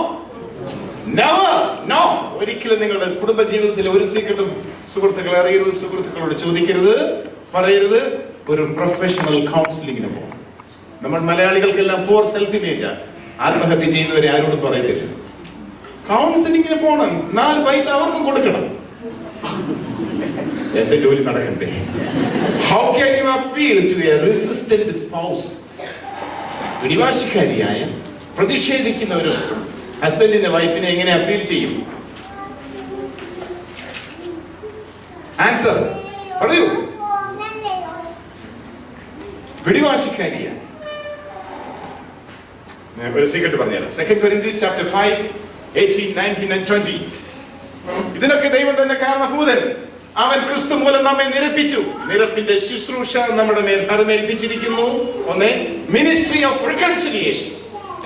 Never. No. ഒരിക്കലും നിങ്ങളുടെ കുടുംബ ജീവിതത്തിലെ ഒരു സീക്രട്ടും സുഹൃത്തുക്കൾ അറിയരുത്, സുഹൃത്തുക്കളോട് ചോദിക്കരുത്, പറയരുത്. ഒരു പ്രൊഫഷണൽ കൗൺസിലിങ്ങിന് പോകണം. നമ്മൾ മലയാളികൾക്കെല്ലാം പോർ സെൽഫ് ഇമേജാ. ആത്മഹത്യ ചെയ്യുന്നവരെ ആരോടും പറയത്തില്ല. കൗൺസിലിങ്ങിന് പോകണം. 4 പൈസ അവർക്കും കൊടുക്കണം. എന്റെ ജോലി നടക്കണ്ടേ? How can you appeal to a resistant spouse? പിടിവാശിക്കാരിയായ പ്രതിഷേധിക്കുന്ന ഒരു ഹസ്ബൻഡിന്റെ വൈഫിനെ എങ്ങനെ അപ്പീൽ ചെയ്യും? ആൻസർ പറയൂ. പിടിവാശിക്കാരിയ. ഞാൻ ഒരു സീക്രട്ട് പറഞ്ഞുതരാം. 2 Corinthians chapter 5, 18, 19 and 20. ഇതിനൊക്കെ ദൈവം തന്നെ കാരണഭൂതൻ. അവൻ ക്രിസ്തു മൂലം നമ്മെ നിരപ്പിച്ചു. നിരപ്പിന്റെ ശുശ്രൂഷ നമ്മുടെ മേൽ ഭരമേൽപ്പിച്ചിരിക്കുന്നു. 1, മിനിസ്ട്രി ഓഫ് റിക്കൺസിലിയേഷൻ.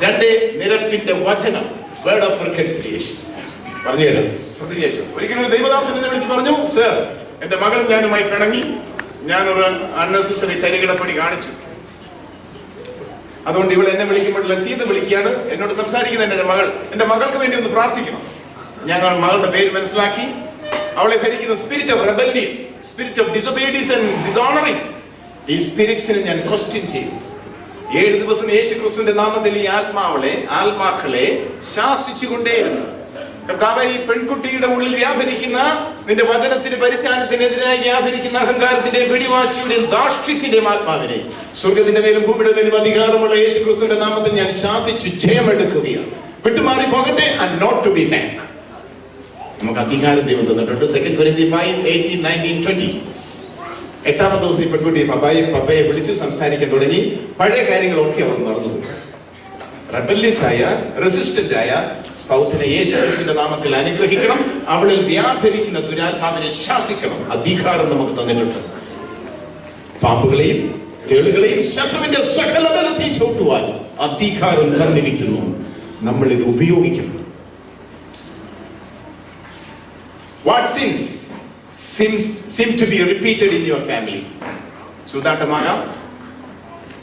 2, നിരപ്പിന്റെ വചനം, വേർഡ് ഓഫ് റിക്കൺസിലിയേഷൻ. പറഞ്ഞുതരാം, ശ്രദ്ധിച്ചു. ഒരിക്കലും ഒരു ദൈവദാസൻ എന്നെ വിളിച്ച് പറഞ്ഞു, സർ, എന്റെ മകളും ഞാനുമായി പിണങ്ങി, ഞാനൊരു അൺനെസസറി കരികിടപ്പണി കാണിച്ചു. അതുകൊണ്ട് ഇവിടെ എന്നെ വിളിക്കുമ്പോഴെല്ലാം ചീത്ത വിളിക്കുകയാണ്. എന്നോട് സംസാരിക്കുന്ന എന്റെ മകൾക്ക് വേണ്ടി ഒന്ന് പ്രാർത്ഥിക്കണം. ഞങ്ങൾ മകളുടെ പേര് മനസ്സിലാക്കി. അവളെ ഭരിക്കുന്ന spirit of rebellion, spirit of disobedience and dishonouring, ഈ സ്പിരിറ്റ്സിനെ ഞാൻ ക്വസ്റ്റ്യൻ ചെയ്തു. 7 ദിവസം യേശു ക്രിസ്തുവിന്റെ നാമത്തിൽ ഈ ആത്മാക്കളെ ശാസിച്ചുകൊണ്ടേയിരുന്നു. കർത്താവേ, ഈ പെൺകുട്ടിയുടെ ഉള്ളിൽ വ്യാപരിക്കുന്ന നിന്റെ വചനത്തിന് പരിജ്ഞാനത്തിനെതിരായി വ്യാപരിക്കുന്ന അഹങ്കാരത്തിന്റെയും പിടിവാശിയുടെയും ധാർഷ്ട്യത്തിന്റെയും ആത്മാവിനെ സ്വർഗത്തിന്റെ മേലും ഭൂമിയുടെ മേലും അധികാരമുള്ള യേശു ക്രിസ്തുവിന്റെ നാമത്തിൽ ഞാൻ ശാസിച്ചു ജയമെടുക്കുകയാണ്. വിട്ടുമാറി പോകട്ടെ, and not to be back. നമുക്ക് അധികാരം ദൈവം തന്നിട്ടുണ്ട്. 2 Corinthians 5, 18, 19, 20. 8ാമത്തെ ദിവസം ഈ പെൺകുട്ടി പപ്പയെ വിളിച്ചു സംസാരിക്കാൻ തുടങ്ങി. പഴയ കാര്യങ്ങളൊക്കെ അവർ മറന്നു. റെബല്യസ് ആയ, റെസിസ്റ്റന്റ് ആയ സ്പൗസിനെ യേശുവിന്റെ നാമത്തിൽ അനുഗ്രഹിക്കണം. അവളിൽ വ്യാപരിക്കുന്ന ദുരാത്മാവിനെ ശാസിക്കണം. അധികാരം നമുക്ക് തന്നിട്ടുണ്ട്. പാമ്പുകളെയും തേളുകളെയും ശത്രുവിന്റെ സകല ബലത്തെയും ചവിട്ടുവാൻ അധികാരം തന്നിരിക്കുന്നു. നമ്മൾ ഇത് ഉപയോഗിക്കണം. What sins seem to be repeated in your family? ചൂതാട്ടമാകാം,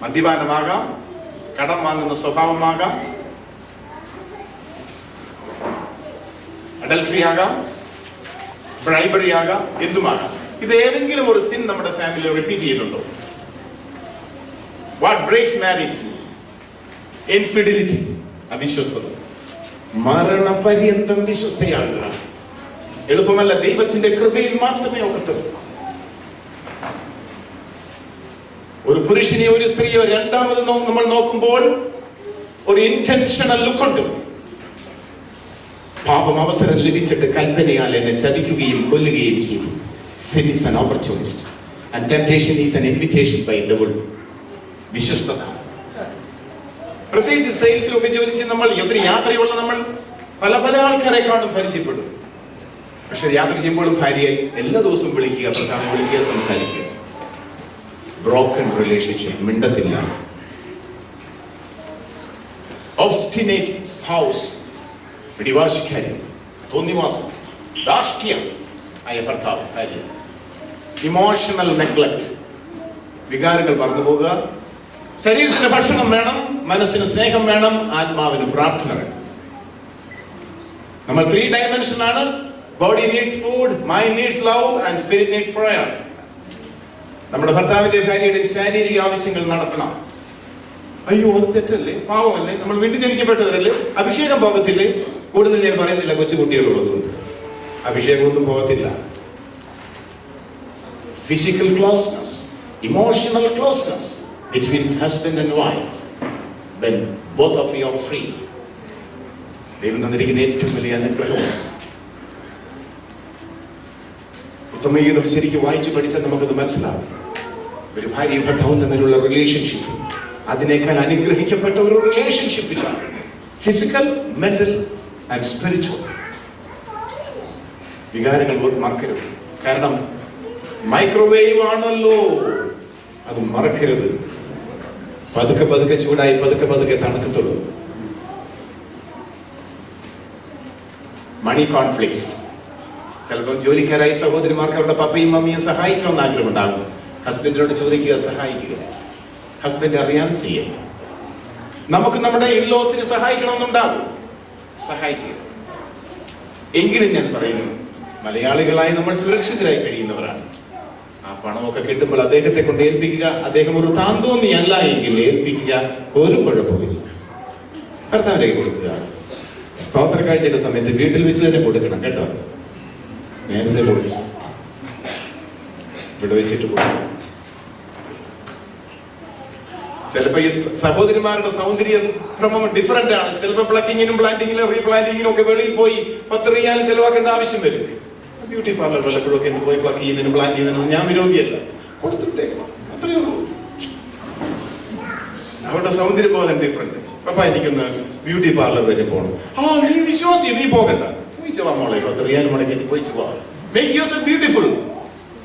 മദ്യപാനമാകാം, കടം വാങ്ങുന്ന സ്വഭാവമാകാം, അഡൽട്ടറി ആകാം, ബ്രൈബറി ആകാം, എന്തുമാകാം. ഇത് ഏതെങ്കിലും ഒരു സിൻ നമ്മുടെ ഫാമിലി റിപ്പീറ്റ് ചെയ്യുന്നുണ്ടോ? What breaks marriage? ഇൻഫിഡിലിറ്റി, അവിശ്വസ്തത. മരണപര്യന്തം വിശ്വസ്തയാകുക എളുപ്പമല്ല. ദൈവത്തിന്റെ കൃപയിൽ മാത്രമേ ഒക്കത്തുള്ളൂ. ഒരു പുരുഷനെയോ ഒരു സ്ത്രീയോ രണ്ടാമത് നമ്മൾ നോക്കുമ്പോൾ ഒരു ഇന്റൻഷണൽ ലുക്ക് ഉണ്ട്. പാപം അവസരം ലഭിച്ചിട്ട് കൽപ്പനയാൽ എന്നെ ചതിക്കുകയും കൊല്ലുകയും ചെയ്തു. Sin is an opportunist and temptation is an invitation by devil. വിശ്വസ്തത. പ്രത്യേകിച്ച് സെയിൽസിലൊക്കെ ജോലി ചെയ്ത് നമ്മൾ ഒത്തിരി യാത്രയുള്ള നമ്മൾ പല ആൾക്കാരെ കാണും, പരിചയപ്പെടും. പക്ഷെ യാത്ര ചെയ്യുമ്പോഴും ഭാര്യയെ എല്ലാ ദിവസവും വിളിക്കുക, ഭർത്താവിനെ വിളിക്കുക, സംസാരിക്കുക. ബ്രോക്കൺ റിലേഷൻഷിപ്പ്, മിണ്ടത്തില്ല. ഒബ്സ്റ്റിനേറ്റ് സ്പൗസ്, പിടിവാശിക്കാരി, തോന്നിവാസം, ധാർഷ്ട്യം ആയ ഭർത്താവ്, ഭാര്യ. ഇമോഷണൽ നെഗ്ലക്ട്, വികാരങ്ങൾ മറന്നു പോകുക. ശരീരത്തിന് ഭക്ഷണം വേണം, മനസ്സിന് സ്നേഹം വേണം, ആത്മാവിന് പ്രാർത്ഥന വേണം. നമ്മൾ 3 dimension ആണ്. Body needs food, mind needs love, and spirit needs prayer. നമ്മുടെ ഭർത്താവിന്റെ ഭാര്യയുടെ ശാരീരിക ആവശ്യങ്ങൾ നടത്തണം. അയ്യോ, അത് തെറ്റല്ലേ, പാവമല്ലേ, നമ്മൾ വീണ്ടും ജനിക്കപ്പെട്ടവരല്ലേ, അഭിഷേകം പോകത്തില്ലേ? കൂടുതൽ ഞാൻ പറയുന്നില്ല, കൊച്ചുകുട്ടികളുള്ളതുകൊണ്ട് അഭിഷേകമൊന്നും പോകത്തില്ല. Physical closeness, emotional closeness between husband and wife, when both of you are free. ദൈവം തന്നിരിക്കുന്ന ഏറ്റവും വലിയ അനുഗ്രഹം ഉത്തമഗീതം ശരിക്കും വായിച്ചു പഠിച്ചാൽ നമുക്കത് മനസ്സിലാവും. ഒരു ഭാര്യ ഭർത്താവും തമ്മിലുള്ള റിലേഷൻഷിപ്പ് അതിനേക്കാൾ അനുഗ്രഹിക്കപ്പെട്ട ഒരു റിലേഷൻഷിപ്പില്ല. Physical, mental and spiritual. വികാരങ്ങൾ മറക്കരുത്. കാരണം മൈക്രോവേവ് ആണല്ലോ, അത് മറക്കരുത്. പതുക്കെ പതുക്കെ ചൂടായി പതുക്കെ പതുക്കെ തണുക്കത്തുള്ളൂ. മണി കോൺഫ്ലിക്ട്സ്. ചിലപ്പോൾ ജോലിക്കാരായ സഹോദരിമാർക്ക് അവരുടെ പപ്പയും മമ്മിയും സഹായിക്കണമെന്ന് ആഗ്രഹമുണ്ടാകും. ഹസ്ബൻഡിനോട് ചോദിക്കുക, സഹായിക്കുക. ഹസ്ബൻഡ് അറിയാതെ ചെയ്യുക. നമുക്ക് നമ്മുടെ ഇൻലോസിന് സഹായിക്കണമെന്നുണ്ടാകും, സഹായിക്കുക. എങ്കിലും ഞാൻ പറയുന്നു, മലയാളികളായി നമ്മൾ സുരക്ഷിതരായി കഴിയുന്നവരാണ്. ആ പണമൊക്കെ കിട്ടുമ്പോൾ അദ്ദേഹത്തെ കൊണ്ട് ഏൽപ്പിക്കുക. അദ്ദേഹം ഒരു താന്തോന്നിയല്ല എങ്കിൽ ഏൽപ്പിക്കുക, ഒരു കുഴപ്പമില്ല. ഭർത്താവിലേക്ക് കൊടുക്കുക. സ്തോത്ര കാഴ്ചയുടെ സമയത്ത് വീട്ടിൽ വെച്ച് തന്നെ കൊടുക്കണം കേട്ടോ. നേരത്തെ കൊടുക്കണം, ഇവിടെ വെച്ചിട്ട് കൊടുക്കണം. ചിലപ്പോ ഈ സഹോദരിമാരുടെ സൗന്ദര്യ ഭ്രമം ഡിഫറന്റ് ആണ്. ചിലപ്പോ പ്ലക്കിങ്ങിനും പ്ലാന്റിങ്ങിനും റീപ്ലാന്റിങ്ങിനും ഒക്കെ വെളിയിൽ പോയി 10 റിയാൽ ചെലവാക്കേണ്ട ആവശ്യം വരും. ബ്യൂട്ടി പാർലർ വല്ലപ്പോഴൊക്കെ എന്ത് പോയി പ്ലക്ക് ചെയ്യുന്നതിനും പ്ലാൻ ചെയ്യുന്നതിനും ഞാൻ വിരോധിയല്ല. കൊടുത്തിട്ടേക്കണം, അത്രയേ ഉള്ളൂ. അവരുടെ സൗന്ദര്യബോധം ഡിഫറന്റ്. പപ്പ എനിക്കൊന്ന് ബ്യൂട്ടി പാർലർ വരെ പോകണം. നീ വിശ്വാസി, നീ പോകണ്ട, മോളെ 10 റിയാൽ മുടക്കി പോയിച്ചു പോവാം. Make your self beautiful.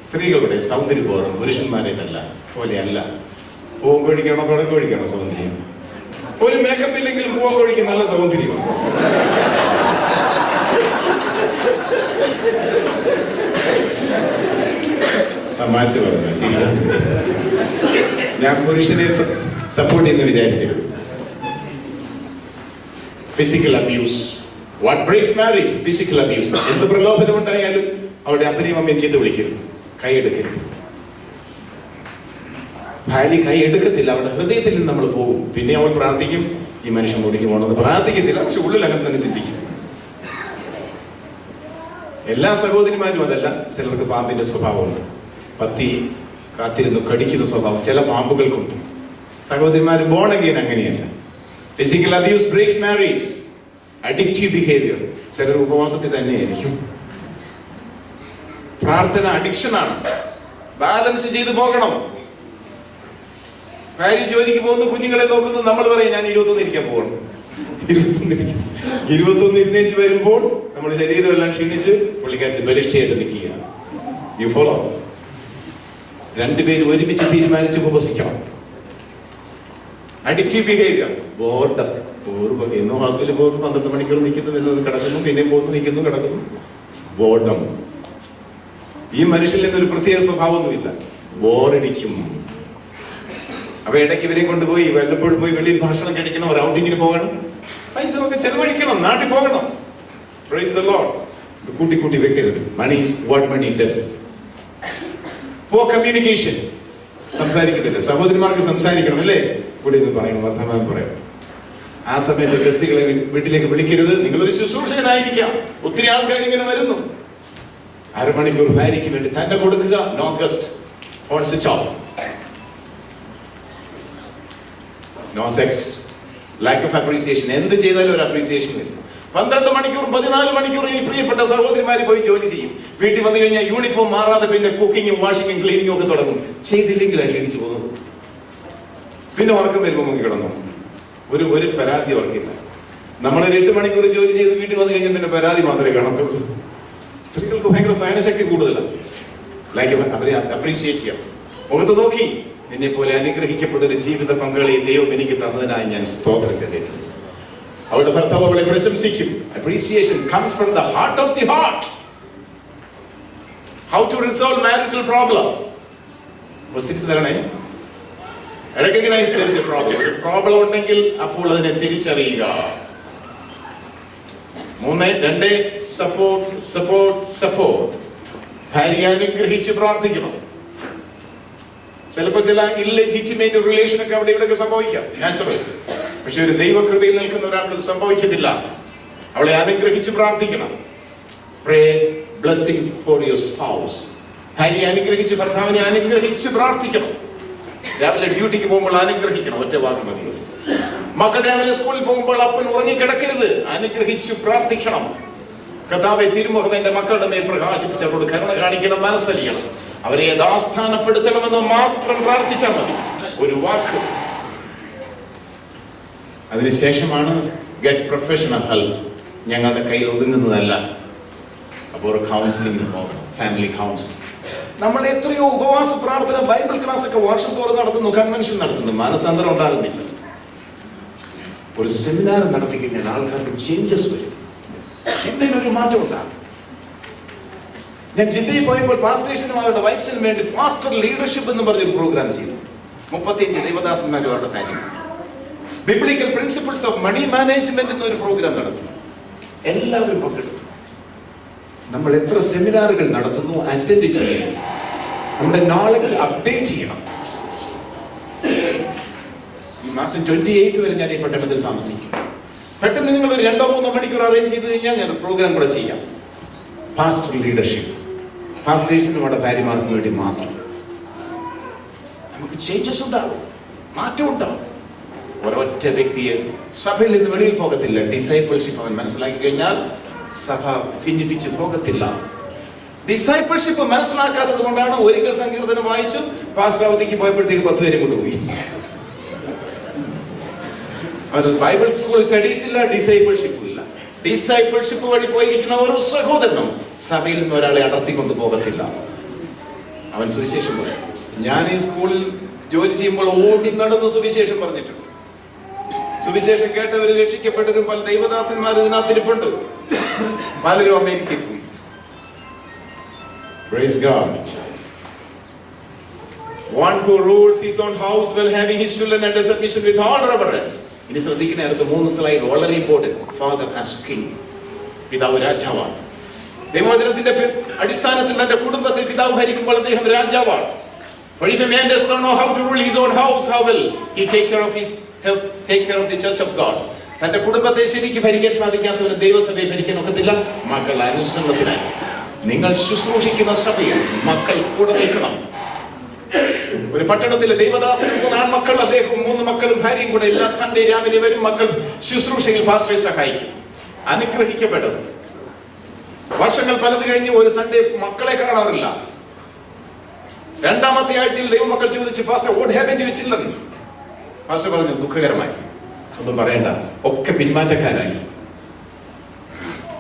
സ്ത്രീകളുടെ സൗന്ദര്യബോധം പുരുഷന്മാരേതല്ല പോലെയല്ല. പൂവൻ കോഴിക്കാണോ തുടക്കം കോഴിക്കാണോ സൗന്ദര്യം? ഒരു മേക്കപ്പ് ഇല്ലെങ്കിലും പൂവൻ കോഴിക്ക് നല്ല സൗന്ദര്യമാണ്. തമാശ പറഞ്ഞു, ചിരിക്കാൻ. ഞാൻ പുരുഷനെ സപ്പോർട്ട് ചെയ്യുന്ന വിചാരിക്കരുത്. Physical abuse. What breaks marriage? Physical abuse. എന്ത് പ്രലോഭനം ഉണ്ടായാലും അവരുടെ അപ്പനെയും അമ്മയും ചെയ്ത് വിളിക്കരുത്, കൈയെടുക്കരുത്. ഭാര്യ കൈ എടുക്കത്തില്ല, അവരുടെ ഹൃദയത്തിൽ നിന്ന് നമ്മൾ പോകും. പിന്നെ അവൾ പ്രാർത്ഥിക്കും, ഈ മനുഷ്യൻ മുടിക്ക് പോകണമെന്ന് പ്രാർത്ഥിക്കത്തില്ല, പക്ഷെ ഉള്ളിൽ അങ്ങനെ തന്നെ ചിന്തിക്കും. എല്ലാ സഹോദരിമാരും അതല്ല. ചിലർക്ക് പാമ്പിന്റെ സ്വഭാവമുണ്ട്. പത്തി കാത്തിരുന്ന് കടിക്കുന്ന സ്വഭാവം ചില പാമ്പുകൾക്കുണ്ട്. സഹോദരിമാർ ബോൺ അഗെയിൻ അങ്ങനെയല്ല. Physical abuse breaks marriage. Addictive behaviour. ചിലർ ഉപവാസത്തിൽ തന്നെയായിരിക്കും. പ്രാർത്ഥന അഡിക്ഷനാണ്. ബാലൻസ് ചെയ്ത് പോകണം. ഭാര്യ ജോലിക്ക് പോകുന്നു, കുഞ്ഞുങ്ങളെ നോക്കുന്നു. നമ്മൾ പറയും, ഞാൻ 21 ഇരിക്കാൻ പോകണം. 21 ഇരുന്നേച്ച് വരുമ്പോൾ നമ്മുടെ ശരീരം എല്ലാം ക്ഷീണിച്ച് പുള്ളിക്കാരത്ത് ബലിഷ്ഠയായിട്ട് നിൽക്കുക. You follow? രണ്ടുപേരും ഒരുമിച്ച് തീരുമാനിച്ച് ഉപവസിക്കണം. Addictive behaviour. ബോർഡർ. എന്നോ ഹോസ്പിറ്റലിൽ പോകുന്നു, 12 മണിക്കൂർ നിൽക്കുന്നു, എന്നത് കിടക്കുന്നു, പിന്നെ പോകുന്നു, നിൽക്കുന്നു, കിടക്കുന്നു. ബോർഡം. ഈ മനുഷ്യനിൽ നിന്നൊരു പ്രത്യേക സ്വഭാവമൊന്നുമില്ല. ബോറടിക്കും. അപ്പൊ ഇടയ്ക്ക് ഇവരെയും കൊണ്ടുപോയി വല്ലപ്പോഴും പോയി വെളിയിൽ ഭക്ഷണം കഴിക്കണം, ഒരു ഔട്ടിങ്ങിന് പോകണം, പൈസ ഒക്കെ ചെലവഴിക്കണം, നാട്ടിൽ പോകണം. Praise the Lord. കൂട്ടി കൂട്ടി വെക്കരുത്. Money is what money does. Poor communication. സംസാരിക്കത്തില്ല. സഹോദരിമാർക്ക് സംസാരിക്കണം അല്ലേ? കൂടെ നിന്ന് പറയണം, വർത്തമാനം പറയണം. ആ സമയത്ത് ഗസ്റ്റുകളെ വീട്ടിലേക്ക് വിളിക്കരുത്. നിങ്ങളൊരു ശുശ്രൂഷകനായിരിക്കാം. ഒത്തിരി ആൾക്കാർ ഇങ്ങനെ വരുന്നു. അരമണിക്കൂർ ഭാര്യയ്ക്ക് വേണ്ടി തന്നെ കൊടുക്കുക. No guest. Phone switch off. No sex. Lack of appreciation. എന്ത് ചെയ്താലും ഒരു അപ്രീസിയേഷൻ വരും. 12 മണിക്കൂർ 14 മണിക്കൂർ ഈ പ്രിയപ്പെട്ട സഹോദരിമാര് പോയി ജോലി ചെയ്യും. വീട്ടിൽ വന്നു കഴിഞ്ഞാൽ യൂണിഫോം മാറാതെ പിന്നെ കുക്കിങ്ങും വാഷിങ്ങും ക്ലീനിങ്ങും ഒക്കെ തുടങ്ങും. ചെയ്തില്ലെങ്കിലാണ് ക്ഷീണിച്ചു പോകുന്നത്. പിന്നെ ഉറക്കം വരുമ്പോൾ മുങ്ങി കിടന്നു. ഒരു പരാതി അവർക്കില്ല. നമ്മളൊരു 8 മണിക്കൂർ ജോലി ചെയ്ത് വീട്ടിൽ വന്നു കഴിഞ്ഞാൽ പിന്നെ പരാതി മാത്രമേ കാണത്തുള്ളൂ. സ്ത്രീകൾക്ക് ഭയങ്കര സഹനശക്തി കൂടുതലാണ്. ലൈക്ക് അവരെ അപ്രീഷിയേറ്റ് ചെയ്യാം. മുഖത്ത് നോക്കി, നിന്നെ പോലെ അനുഗ്രഹിക്കപ്പെട്ട ഒരു ജീവിത പങ്കാളിയെ ദൈവം എനിക്ക് തന്നതിനായി ഞാൻ സ്തോത്രം കരയറ്റുന്നു. അവളുടെ ഭർത്താവ് അവളെ പ്രശംസിക്കും. Appreciation comes from the heart of the heart. How to resolve marital problem. Questions തരണേ. Recognise there is a problem. ഒരു പ്രോബ്ലം ഉണ്ടെങ്കിൽ അപ്പോൾ അതിനെ തിരിച്ചറിയുക. 3, 2 സപ്പോർട്ട് സപ്പോർട്ട് സപ്പോർട്ട്. ഭാര്യ അനുഗ്രഹിച്ച് പ്രാർത്ഥിക്കണം. ചിലപ്പോൾ ചില ഇല്ലെജിറ്റിമേറ്റ് റിലേഷൻ ഒക്കെ അവിടെ ഇവിടെയൊക്കെ സംഭവിക്കാം, നാച്ചുറൽ. പക്ഷെ ഒരു ദൈവകൃപയിൽ നിൽക്കുന്ന ഒരാൾക്ക് ഇത് സംഭവിക്കത്തില്ല. അവളെ അനുഗ്രഹിച്ച് പ്രാർത്ഥിക്കണം. പ്രേ ബ്ലെസ്സിംഗ് ഫോർ യുവർ സ്പൗസ്. ഭാര്യയെ അനുഗ്രഹിച്ച്, ഭർത്താവിനെ അനുഗ്രഹിച്ച് പ്രാർത്ഥിക്കണം. രാവിലെ ഡ്യൂട്ടിക്ക് പോകുമ്പോൾ അനുഗ്രഹിക്കണം. ഒറ്റ വാക്ക് മതി. മക്കൾ രാവിലെ സ്കൂളിൽ പോകുമ്പോൾ അപ്പൻ ഉറങ്ങിക്കിടക്കരുത്. അനുഗ്രഹിച്ച് പ്രാർത്ഥിക്കണം. കർത്താവേ, തിരുമുഖം എന്റെ മക്കളുടെ മേൽ പ്രകാശിപ്പിച്ച് അവരോട് കരുണ കാണിക്കണം, മനസ്സലിയണം, അവരെ യഥാസ്ഥാനപ്പെടുത്തണമെന്ന് മാത്രം പ്രാർത്ഥിച്ചാൽ മതി. ഒരു വാക്ക്. അതിനുശേഷമാണ് ഗെറ്റ് പ്രൊഫഷണൽ ഹെൽപ്പ്. ഞങ്ങളുടെ കയ്യിൽ ഒതുങ്ങുന്നതല്ല. അപ്പോൾ ഒരു കൗൺസിലിംഗിന് പോകണം, ഫാമിലി കൗൺസിലിംഗ്. നമ്മൾ എത്രയോ ഉപവാസ പ്രാർത്ഥന, ബൈബിൾ ക്ലാസ് ഒക്കെ വർഷം തോറും നടത്തുന്നു, കൺവെൻഷൻ നടത്തുന്നു, മാനസാന്തരം ഉണ്ടാകുന്നില്ല. ഒരു സെമിനാർ നടത്തി കഴിഞ്ഞാൽ ആൾക്കാർക്ക് ചേഞ്ചസ് വരും, ചിന്തയിലൊരു മാറ്റം ഉണ്ടാകും. ഞാൻ ജില്ലയിൽ പോയപ്പോൾ പാസ്റ്റേഴ്സിനും അവരുടെ വൈഫ്സിനും വേണ്ടി പാസ്റ്റർ ലീഡർഷിപ്പ് എന്ന് പറഞ്ഞൊരു പ്രോഗ്രാം ചെയ്തു. 35 ദൈവദാസന്മാരും അവരുടെ കാര്യം. Biblical principles of money management എന്നൊരു പ്രോഗ്രാം നടത്തി. എല്ലാവരും പങ്കെടുത്തു. നമ്മൾ എത്ര സെമിനാറുകൾ നടത്തുന്നു, അറ്റൻഡ് ചെയ്യണം, നമ്മുടെ നോളജ് അപ്ഡേറ്റ് ചെയ്യണം. ഈ മാസം 28 വരെ ഞാൻ ഈ പട്ടണത്തിൽ താമസിക്കും. പെട്ടെന്ന് നിങ്ങൾ ഒരു 2-3 മണിക്കൂർ അറേഞ്ച് ചെയ്ത് കഴിഞ്ഞാൽ ഞാൻ പ്രോഗ്രാം കൂടെ ചെയ്യാം. പാസ്റ്റർ ലീഡർഷിപ്പ്, പാസ്റ്റേഴ്സിനും അവിടെ ഭാര്യമാർക്കും വേണ്ടി മാത്രം. നമുക്ക് ചേഞ്ചസ് ഉണ്ടാവും, മാറ്റം ഉണ്ടാവും. ഒരൊറ്റ വ്യക്തിയെ സഭയിൽ നിന്ന് വെളിയിൽ പോകത്തില്ല. ഡിസൈപ്പിൾഷിപ്പ് അവൻ മനസ്സിലാക്കി കഴിഞ്ഞാൽ സഭ ഭിന്നിപ്പിച്ച് പോകത്തില്ല. ഡിസൈപ്പിൾഷിപ്പ് മനസ്സിലാക്കാത്തത് കൊണ്ടാണ് ഒരിക്കൽ സങ്കീർത്തനം വായിച്ചു, പാസ്റ്റർ അവധിക്ക് പോയപ്പോഴത്തേക്ക് 10 പേരെ കൊണ്ടുപോയി. അത് ബൈബിൾ സ്കൂൾ സ്റ്റഡീസ് ഇല്ല, ഡിസൈപ്പിൾഷിപ്പ് ഇല്ല. ഡിസൈപ്പിൾഷിപ്പ് വഴി പോയിരിക്കുന്ന ഓരോ സഹോദരനും സഭയിൽ നിന്ന് ഒരാളെ അടർത്തിക്കൊണ്ട് പോകത്തില്ല. അവൻ സുവിശേഷം പറയും. ഞാൻ ഈ സ്കൂളിൽ ജോലി ചെയ്യുമ്പോൾ ഓടി നടന്ന് സുവിശേഷം പറഞ്ഞിട്ടുണ്ട്. സുവിശേഷം കേട്ടവര് രക്ഷിക്കപ്പെട്ടവരും പല ദൈവദാസന്മാർ ഇതിനകത്തിരിപ്പുണ്ട്. പലരും അമേരിക്കയിൽ പോയി. Praise God. One who rules his own house while having his children under submission with all reverence. ഇനി ശ്രദ്ധിക്കുന്ന അടുത്ത് 3 സ്ലൈഡ് വളരെ ഇമ്പോർട്ടന്റ്. ഫാദർ ആസ് കിങ്, പിതാവ് രാജാവാണ്. ദൈവവചനത്തിന്റെ അടിസ്ഥാനത്തിൽ തന്റെ കുടുംബത്തിൽ പിതാവ് ഭരിക്കുമ്പോൾ അദ്ദേഹം രാജാവാണ്. For if a man does not know how to rule his own house, how will he take care of the church of God? തന്റെ കുടുംബത്തെ ശരിക്ക് ഭരിക്കാൻ സാധിക്കാത്തവന് ദൈവസഭയെ ഭരിക്കാൻ ഒക്കത്തില്ല. മക്കൾ അനുസരണത്തിനായി നിങ്ങൾ ശുശ്രൂഷിക്കുന്ന സഭയിൽ മക്കൾ കൂടെ നിൽക്കണം. ഒരു പട്ടണത്തിലെ ദൈവദാസന് 3 ആൺമക്കൾ, അദ്ദേഹം 3 മക്കളും ഭാര്യയും കൂടെ എല്ലാ സൺഡേ രാവിലെ വരും. മക്കൾ ശുശ്രൂഷയിൽ പാസ്റ്ററെ സഹായിക്കും. അനുഗ്രഹിക്കപ്പെട്ടത്. വർഷങ്ങൾ പലത് കഴിഞ്ഞ് ഒരു സൺഡേ മക്കളെ കാണാറില്ല. 2ാമത്തെ ആഴ്ചയിൽ ദൈവമക്കൾ ചോദിച്ചു, pastor what happened to your children? Pastor പറഞ്ഞു, ദുഃഖകരമായി. ഒന്നും പറയണ്ട, ഒക്കെ പിന്മാറ്റക്കാരായി.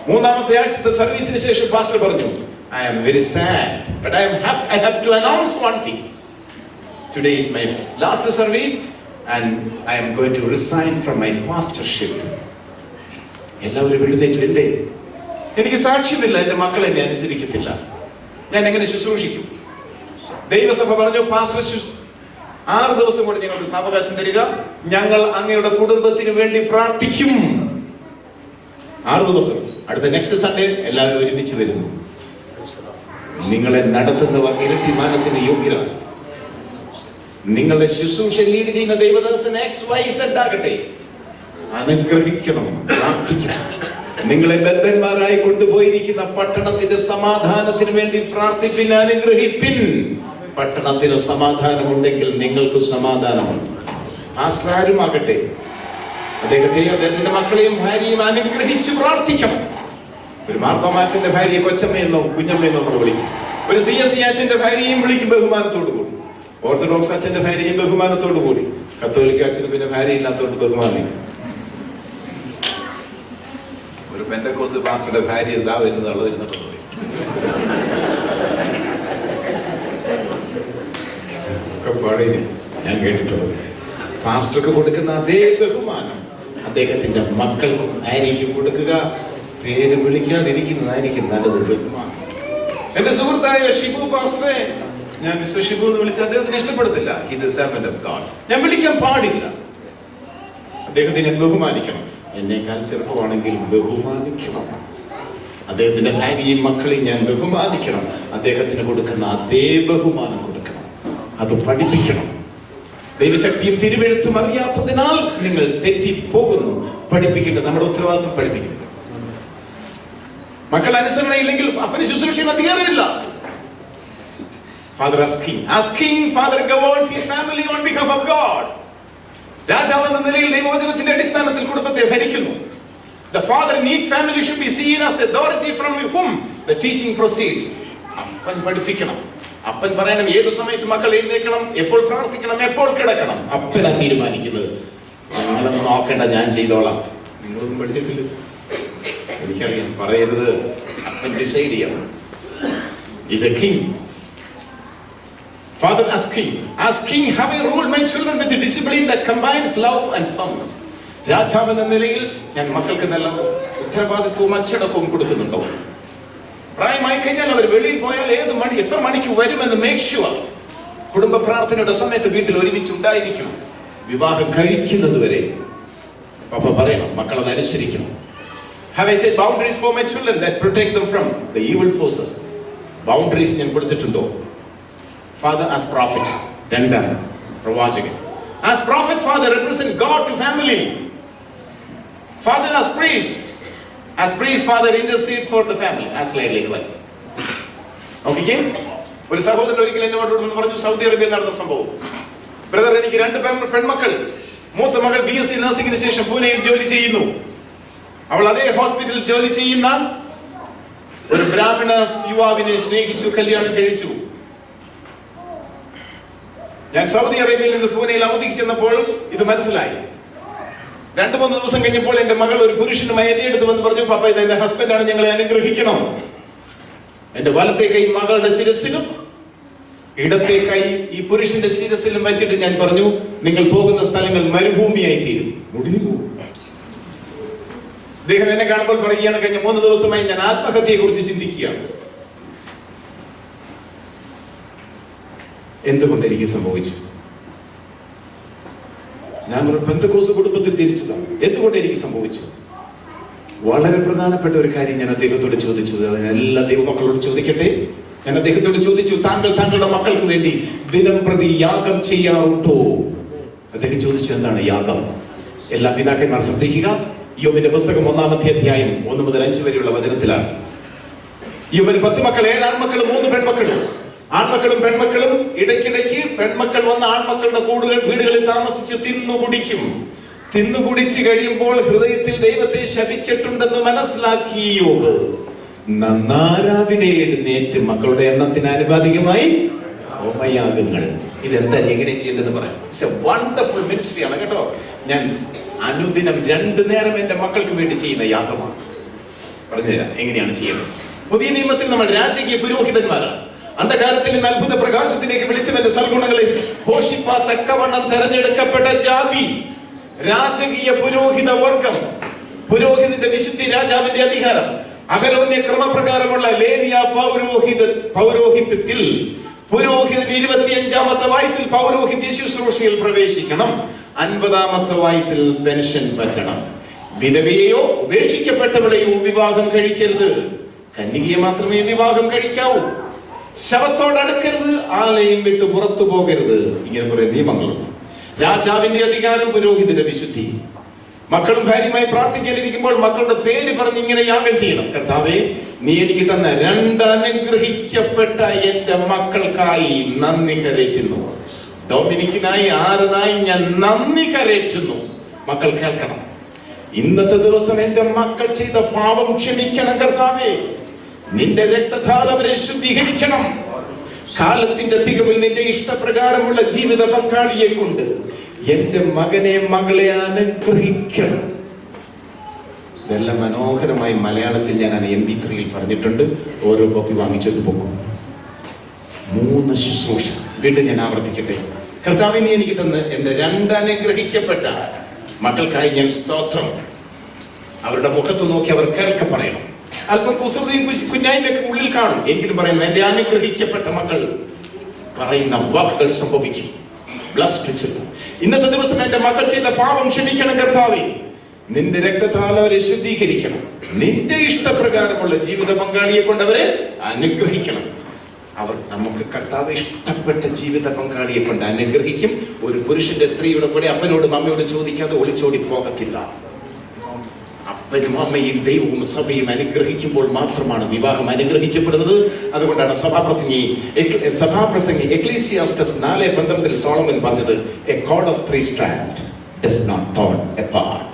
3ാമത്തെ ആഴ്ചത്തെ സർവീസിന് ശേഷം പാസ്റ്റർ പറഞ്ഞു, I am very sad, but I have to announce one thing. Today is my last service and I am going to resign from my pastorship. എല്ലാവരും എഴുന്നേറ്റു. എന്തേ? എനിക്ക് സാക്ഷ്യമില്ല, എന്റെ മക്കൾ എന്നെ അനുസരിക്കത്തില്ല, ഞാൻ എങ്ങനെ ശുശ്രൂഷിക്കും? ദൈവസഭ പറഞ്ഞു, പാസ്റ്റർ 6 ദിവസം കൂടി ഞങ്ങൾക്ക് സാവകാശം തരിക, ഞങ്ങൾ അങ്ങയുടെ കുടുംബത്തിന് വേണ്ടി പ്രാർത്ഥിക്കും. 6 ദിവസം. അടുത്ത നെക്സ്റ്റ് സൺഡേ എല്ലാവരും ഒരുമിച്ച് വരുന്നു. നിങ്ങളെ നടത്തുന്നവർ ഇരട്ടിമാനത്തിന് യോഗ്യരാണ്. നിങ്ങളുടെ ശുശ്രൂഷ ലീഡ് ചെയ്യുന്ന ദൈവദാസൻ XYZ ആകട്ടെ, അനുഗ്രഹിക്കണം, പ്രാർത്ഥിക്കണം. നിങ്ങളെ ബദ്ധന്മാരായി കൊണ്ടുപോയിരിക്കുന്ന പട്ടണത്തിന്റെ സമാധാനത്തിന് വേണ്ടി പ്രാർത്ഥിപ്പിൻ, അനുഗ്രഹിപ്പിൻ. പട്ടണത്തിന് സമാധാനമുണ്ടെങ്കിൽ നിങ്ങൾക്ക് സമാധാനമുണ്ട്. ആശ്രാരുമാകട്ടെ, അദ്ദേഹത്തെയും അദ്ദേഹത്തിന്റെ മക്കളെയും ഭാര്യയും അനുഗ്രഹിച്ച് പ്രാർത്ഥിക്കണം. ഒരു മാർത്തോമാച്ചന്റെ ഭാര്യയെ കൊച്ചമ്മയെന്നോ കുഞ്ഞമ്മയെന്നോ നമ്മൾ വിളിക്കും. ഒരു CSE അച്ഛന്റെ ഭാര്യയും വിളിക്കും ബഹുമാനത്തോടു കൂടി. ഓർത്തഡോക്സ് അച്ഛന്റെ ഭാര്യയും ബഹുമാനത്തോടു കൂടി. കത്തോലിക്ക അച്ഛന് പിന്നെ ഭാര്യ ഇല്ലാത്തോണ്ട് ബഹുമാനം. ഒരു പെന്തക്കോസ്റ്റ് പാസ്റ്ററുടെ ഭാര്യ എന്താ വരുന്നുള്ളത് ഞാൻ കേട്ടിട്ടുള്ളത്. പാസ്റ്റർക്ക് കൊടുക്കുന്ന അതേ ബഹുമാനം അദ്ദേഹത്തിന്റെ മക്കൾക്കും ഭാര്യയ്ക്കും കൊടുക്കുക. പേര് വിളിക്കാതിരിക്കുന്നതായിരിക്കും നല്ലത് ബഹുമാനം. എന്റെ സുഹൃത്തായ ഷിബു പാസ്റ്ററെ ഞാൻ മിസ്റ്റർ ഷിബു എന്ന് വിളിച്ച അദ്ദേഹത്തിന് ഇഷ്ടപ്പെടത്തില്ല. His a servant of God. ഞാൻ വിളിക്കാൻ പാടില്ല. അദ്ദേഹത്തിനെ ബഹുമാനിക്കണം. എന്നേക്കാൾ ചെറുപ്പമാണെങ്കിൽ ബഹുമാനിക്കണം. അദ്ദേഹത്തിന്റെ ഭാര്യയും മക്കളെയും ഞാൻ ബഹുമാനിക്കണം. അദ്ദേഹത്തിന് കൊടുക്കുന്ന അതേ ബഹുമാനം കൊടുക്കണം. അത് പഠിപ്പിക്കണം. ദൈവശക്തിയും തിരുവെഴുത്തും അറിയാത്തതിനാൽ നിങ്ങൾ തെറ്റിപ്പോകുന്നു. പഠിപ്പിക്കേണ്ടത് നമ്മുടെ ഉത്തരവാദിത്വം. പഠിപ്പിക്കുന്നത്. മക്കൾ അനുസരണയില്ലെങ്കിൽ അപ്പന് ശുശ്രൂഷയിൽ അധികാരമില്ല. Father as king, father governs his family on behalf of God. രാജാവ് എന്ന നിലയിൽ ദൈവവചനത്തിന്റെ അടിസ്ഥാനത്തിൽ കുടുംബത്തെ ഭരിക്കുന്നു. The father in each family should be seen as the authority from whom the teaching proceeds. അപ്പൻ പഠിപ്പിക്കണം. അപ്പൻ പറയണം ഏതു സമയത്ത് മക്കൾ എഴുന്നേൽക്കണം, എപ്പോൾ പ്രാർത്ഥിക്കണം, എപ്പോൾ കിടക്കണം. അപ്പനാ തീരുമാനിക്കുന്നത്. നിങ്ങളൊന്നും നോക്കേണ്ട, ഞാൻ ചെയ്തോളാം. നിങ്ങളൊന്നും പഠിച്ചിട്ടില്ല, എനിക്കറിയാം. പറയരുത്. അപ്പൻ ഡിസൈഡ് ചെയ്യണം. He's a king. Father as king. As king, have I ruled my children with a discipline that combines love and firmness. രാജാവ് എന്ന നിലയിൽ ഞാൻ മക്കൾക്ക് നല്ല ഉത്തരവാദിത്വവും അച്ചടക്കവും കൊടുക്കുന്നുണ്ടോ? പ്രായമായി കഴിഞ്ഞാൽ അവർ വെളിയിൽ പോയാൽ എത്ര മണിക്ക് വരുമെന്ന് മേക്ക് ഷുവർ. കുടുംബ പ്രാർത്ഥനയുടെ സമയത്ത് വീട്ടിൽ ഒരുമിച്ചുണ്ടായിരിക്കണം. വിവാഹം കഴിക്കുന്നത് വരെ പപ്പ പറയണം, മക്കൾ അത് അനുസരിക്കണം. Have I set boundaries for my children that protect them from the evil forces? Boundaries ഞാൻ കൊടുത്തിട്ടുണ്ടോ? Father as prophet, രണ്ടാണ് പ്രവാചകൻ. As prophet, father represent God to family. Father as priest. As priest, father intercede for the family. As laid like well. Okay? ഒരു സഹോദരൻ ഒരിക്കൽ എന്നോട് പറഞ്ഞു, സൗദി അറേബ്യയിൽ നടന്ന സംഭവം. ബ്രദർ, എനിക്ക് 2 പെൺമക്കൾ. മൂത്ത മകൾ BSc നഴ്സിംഗിന് ശേഷം പൂനെയിൽ ജോലി ചെയ്യുന്നു. അവൾ അതേ ഹോസ്പിറ്റലിൽ ജോലി ചെയ്യുന്ന ഒരു ബ്രാഹ്മണ യുവാവിനെ സ്നേഹിച്ചു, കല്യാണം കഴിച്ചു. ഞാൻ സൗദി അറേബ്യയിൽ നിന്ന് പൂനെയിൽ അവധിക്ക് ചെന്നപ്പോൾ ഇത് മനസ്സിലായി. 2-3 ദിവസം കഴിഞ്ഞപ്പോൾ എന്റെ മകൾ ഒരു പുരുഷനുമായി എന്നെ അടുത്ത് വന്ന് പറഞ്ഞു, പപ്പ ഇത് എന്റെ ഹസ്ബൻഡാണ്, ഞങ്ങളെ അനുഗ്രഹിക്കണം. എന്റെ വലത്തെ കൈ മകളുടെ ശിരസിലും ഇടത്തെ കൈ ഈ പുരുഷന്റെ ശിരസിലും വെച്ചിട്ട് ഞാൻ പറഞ്ഞു, നിങ്ങൾ പോകുന്ന സ്ഥലങ്ങൾ മരുഭൂമിയായി തീരും. അദ്ദേഹം എന്നെ കാണുമ്പോൾ പറയുകയാണ്, കഴിഞ്ഞ 3 ദിവസമായി ഞാൻ ആത്മഹത്യയെ കുറിച്ച് ചിന്തിക്കുകയാണ്. എന്തുകൊണ്ട് എനിക്ക് സംഭവിച്ചു? ഞാൻ ഒരു പെന്തക്കോസ്ത് കുടുംബത്തിൽ തിരിച്ചതാണ്. എന്തുകൊണ്ട് എനിക്ക് സംഭവിച്ചു? വളരെ പ്രധാനപ്പെട്ട ഒരു കാര്യം ഞാൻ അദ്ദേഹത്തോട് ചോദിച്ചു. എല്ലാ ദൈവമക്കളോട് ചോദിക്കട്ടെ. ഞാൻ അദ്ദേഹത്തോട് ചോദിച്ചു, താങ്കൾ താങ്കളുടെ മക്കൾക്ക് വേണ്ടി ദിനം പ്രതി യാഗം ചെയ്യാറുണ്ടോ? അദ്ദേഹം ചോദിച്ചു, എന്താണ് യാഗം? എല്ലാ പിതാക്കന്മാർ ശ്രദ്ധിക്കുക. യോബിന്റെ പുസ്തകം 1-ാമത്തെ അധ്യായം 1 മുതൽ 5 വരെയുള്ള വചനത്തിലാണ്. യോബിന് 10 മക്കൾ, 7 ആൺമക്കളും 3 പെൺമക്കളും. ആൺമക്കളും പെൺമക്കളും ഇടയ്ക്കിടയ്ക്ക് പെൺമക്കൾ വന്ന ആൺമക്കളുടെ വീടുകളിൽ താമസിച്ച് തിന്നുകുടിച്ച് കഴിയുമ്പോൾ ഹൃദയത്തിൽ ദൈവത്തെ ശപിച്ചിട്ടുണ്ടെന്ന് മനസ്സിലാക്കി യോബ് നന്നാരാവിലെ എഴുന്നേറ്റ് മക്കളുടെ എണ്ണത്തിന് ആനുപാതികമായി ഹോമയാഗങ്ങൾ. ഇതെന്താ എങ്ങനെ ചെയ്യേണ്ടതെന്ന് പറയാം. ഇറ്റ്സ് എ വണ്ടർഫുൾ മിനിസ്ട്രിയാണ് കേട്ടോ. ഞാൻ അനുദിനം 2 നേരം എന്റെ മക്കൾക്ക് വേണ്ടി ചെയ്യുന്ന യാഗമാണ്. പറഞ്ഞുതരാം എങ്ങനെയാണ് ചെയ്യുന്നത്. പുതിയ നിയമത്തിൽ നമ്മൾ രാജകീയ പുരോഹിതന്മാരാണ്. അന്ധകാരത്തിൽ നിന്ന് അത്ഭുത പ്രകാശത്തിലേക്ക് വിളിച്ചവന്റെ സൽഗുണങ്ങളെ ഘോഷിപ്പാൻ തക്കവണ്ണം തെരഞ്ഞെടുക്കപ്പെട്ട ജാതി, രാജകീയ പുരോഹിത വർഗം. പുരോഹിതന്റെ വിശുദ്ധി, രാജാവിന്റെ അധികാരം. അഹരോന്യ ക്രമപ്രകാരമുള്ള ലേവ്യ പൗരോഹിത്യത്തിൽ പുരോഹിതൻ 25-ാമത്തെ വയസ്സിൽ പൗരോഹിത്യ ശുശ്രൂഷയിൽ പ്രവേശിക്കണം. 50-ാമത്തെ വയസ്സിൽ പെൻഷൻ പറ്റണം. വിധവയെയോ ഉപേക്ഷിക്കപ്പെട്ടവളെയോ വിവാഹം കഴിക്കരുത്. കന്യകയെ മാത്രമേ വിവാഹം കഴിക്കാവൂ. ശവത്തോടടുക്കരുത്. ആലയം വിട്ട് പുറത്തു പോകരുത്. ഇങ്ങനെ കുറെ നിയമങ്ങളുണ്ട്. രാജാവിന്റെ അധികാരം, പുരോഹിതന്റെ വിശുദ്ധി. മക്കളും ഭാര്യയുമായി പ്രാർത്ഥിക്കാനിരിക്കുമ്പോൾ മക്കളുടെ പേര് പറഞ്ഞ് ഇങ്ങനെ യാഗം ചെയ്യണം. കർത്താവേ, നീ എനിക്ക് തന്ന 2 അനുഗ്രഹിക്കപ്പെട്ട എന്റെ മക്കൾക്കായി നന്ദി കരേറ്റുന്നു. ഡൊമിനിക്കിനായി, ആറിനായി ഞാൻ നന്ദി കരേറ്റുന്നു. മക്കൾ കേൾക്കണം. ഇന്നത്തെ ദിവസം എന്റെ മക്കൾ ചെയ്ത പാപം ക്ഷമിക്കണം കർത്താവേ. നിന്റെ രക്തത്താൽ അവരെ ശുദ്ധീകരിക്കണം. കാലത്തിന്റെ തികവിൽ നിന്റെ ഇഷ്ടപ്രകാരമുള്ള ജീവിത പങ്കാളിയെ കൊണ്ട് എന്റെ മകനെ മകളെ അനുഗ്രഹിക്കണം. ഇതെല്ലാം മനോഹരമായി മലയാളത്തിൽ ഞാൻ MP3 പറഞ്ഞിട്ടുണ്ട്. ഓരോ കോപ്പി വാങ്ങിച്ചത് പോകും. 3 ശുശ്രൂഷ വീണ്ടും ഞാൻ ആവർത്തിക്കട്ടെ. കർത്താവേ, നീ എനിക്ക് തന്ന് എന്റെ 2 അനുഗ്രഹിക്കപ്പെട്ട മക്കൾക്കായി ഞാൻ സ്തോത്രം. അവരുടെ മുഖത്ത് നോക്കി അവർ കേൾക്ക പറയണം. അല്പം കുസൃതിയും കുഞ്ഞായ്മയൊക്കെ ഉള്ളിൽ കാണും. എങ്കിലും പറയുന്നു, എന്റെ അനുഗ്രഹിക്കപ്പെട്ട മക്കൾ പറയുന്ന വാക്കുകൾ സംഭവിക്കും. ഇന്നത്തെ ദിവസം എന്റെ മക്കൾ ചെയ്ത പാപം ക്ഷമിക്കണം കർത്താവേ. നിന്റെ രക്തത്താൽ അവരെ ശുദ്ധീകരിക്കണം. നിന്റെ ഇഷ്ടപ്രകാരമുള്ള ജീവിത പങ്കാളിയെ കൊണ്ട് അവരെ അനുഗ്രഹിക്കണം. അവർ നമുക്ക് കർത്താവ് ഇഷ്ടപ്പെട്ട ജീവിത പങ്കാളിയെ കൊണ്ട് അനുഗ്രഹിക്കും. ഒരു പുരുഷന്റെ സ്ത്രീയുടെ കൂടെ അപ്പനോടും അമ്മയോടും ചോദിക്കാതെ ഒളിച്ചോടി പോകത്തില്ല. അപ്പനും അമ്മയും ദൈവവും സഭയും അനുഗ്രഹിക്കുമ്പോൾ മാത്രമാണ് വിവാഹം അനുഗ്രഹിക്കപ്പെടുന്നത്. അതുകൊണ്ടാണ് സഭാപ്രസംഗി എക്ലീസിയാസ്റ്റസ് 4:12 സോളമൻ പറഞ്ഞത്, a cord of 3 strands does not torn apart,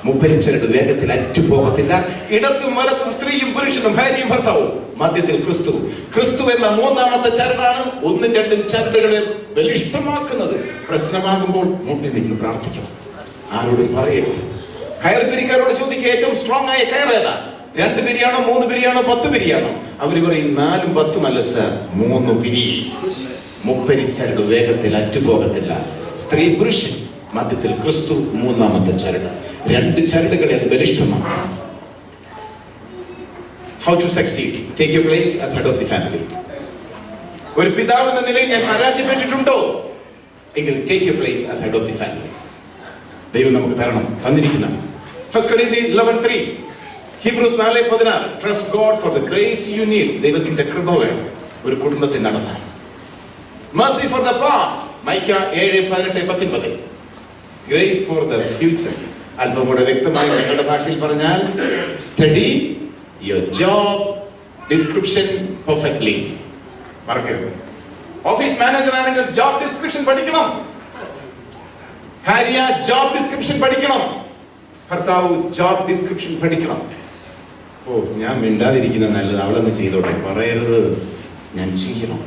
മുപ്പരിച്ചരട് വേഗത്തിൽ അറ്റുപോകത്തില്ല. ഇടത്തും വലത്തും സ്ത്രീയും പുരുഷനും ഭാര്യയും ഭർത്താവും, മധ്യത്തിൽ ക്രിസ്തു. ക്രിസ്തു എന്ന മൂന്നാമത്തെ ചരടാണ് 1ഉം 2ഉം ചരടുകളെ ബലിഷ്ഠമാക്കുന്നത്. പ്രശ്നമാകുമ്പോൾ മുട്ടി നിന്ന് പ്രാർത്ഥിക്കണം. ആരോടും പറയരുത്. കയർ പിരിക്കാരോട് ചോദിക്കുക, ഏറ്റവും സ്ട്രോങ് ആയ കയർ ഏതാ? 2 പിരിയാണോ 3 പിരിയാണോ 10 പിരിയാണോ? അവര് പറയും 4ഉം 10ഉം അല്ല സർ, 3 പിരി. മുപ്പരിച്ചരട് വേഗത്തിൽ അറ്റുപോകത്തില്ല. സ്ത്രീ പുരുഷൻ, മധ്യത്തിൽ ക്രിസ്തു, മൂന്നാമത്തെ ചരട്. 2 ചരടുകളെ അത് ബലിഷ്ഠമാണ്. How to succeed? Take your place as head of the family. ഒരു പിതാവ് എന്ന നിലയിൽ ഞാൻ പരാജയപ്പെട്ടിട്ടുണ്ടോ എങ്കിൽ take your place as head of the family. ദൈവം നമുക്ക് തന്നിരിക്കുന്ന 1 Corinthians 11:3, Hebrews 4:16, trust God for the grace you need. ദൈവത്തിന്റെ കൃപ വേണം ഒരു കുടുംബത്തിൽ നടത്താൻ. Mercy for the past, mica 7:18-19. Grace for the future. അല്പം കൂടെ വ്യക്തമായി നിങ്ങളുടെ ഭാഷയിൽ പറഞ്ഞാൽ, study your job description perfectly. മറക്കരുത്. ഓഫീസ് മാനേജർ ആണെങ്കിൽ ജോബ് ഡിസ്ക്രിപ്ഷൻ പഠിക്കണം. ഭാര്യ ജോബ് ഡിസ്ക്രിപ്ഷൻ പഠിക്കണം. ഭർത്താവ് ജോബ് ഡിസ്ക്രിപ്ഷൻ പഠിക്കണം. ഓ, ഞാൻ മിണ്ടാതിരിക്കുന്ന നല്ലത്, അവളൊന്ന് ചെയ്തോട്ടെ പറയരുത്, ഞാൻ ചെയ്യണം.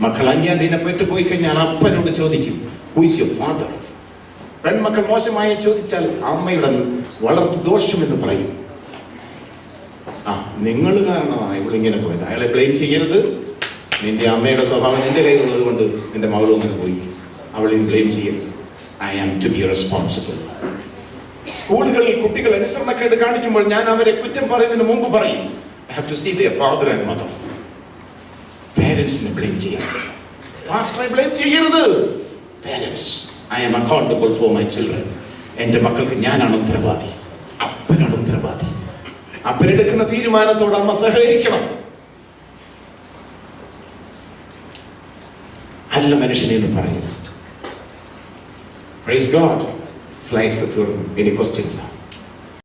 മക്കൾ അന്യാധീനപ്പെട്ടു പോയി കഴിഞ്ഞാൽ അപ്പനോട് ചോദിക്കും, ഹു ഈസ് യുവർ ഫാദർ? പെൺമക്കൾ മോശമായി ചോദിച്ചാൽ അമ്മയുടെ വളർത്തു ദോഷം എന്ന് പറയും. നിങ്ങൾ കാരണമാണ് ഇവളിങ്ങനെ പോയത്. അയാളെ ബ്ലെയിം ചെയ്യരുത്. നിന്റെ അമ്മയുടെ സ്വഭാവം നിന്റെ കയ്യിലുള്ളത് കൊണ്ട് നിന്റെ മകളും അങ്ങനെ പോയി. അവളെയും ബ്ലെയിം ചെയ്യരുത്. I am to be responsible. സ്കൂളുകളിൽ കുട്ടികൾ അനുസരണക്കേട് കാണിക്കുമ്പോൾ ഞാൻ അവരെ കുറ്റം പറയുന്നതിന് മുമ്പ് പറയും, I have to see their father and mother. പേരൻസിനെ ബ്ലെയിം ചെയ്യരുത്. പാസ്റ്ററെ ബ്ലെയിം ചെയ്യരുത്. Parents, I am accountable for my children. എന്റെ മക്കൾക്ക് ഞാനാണ് ഉത്തരവാദി. അപ്പനാണ് ഉത്തരവാദി. അപ്പനെടുക്കുന്ന തീരുമാനത്തോട് അമ്മ സഹകരിക്കണം. അല്ല മനുഷ്യനെ എന്ന് പറയുന്നത്. Praise God. Slides are through. Any questions?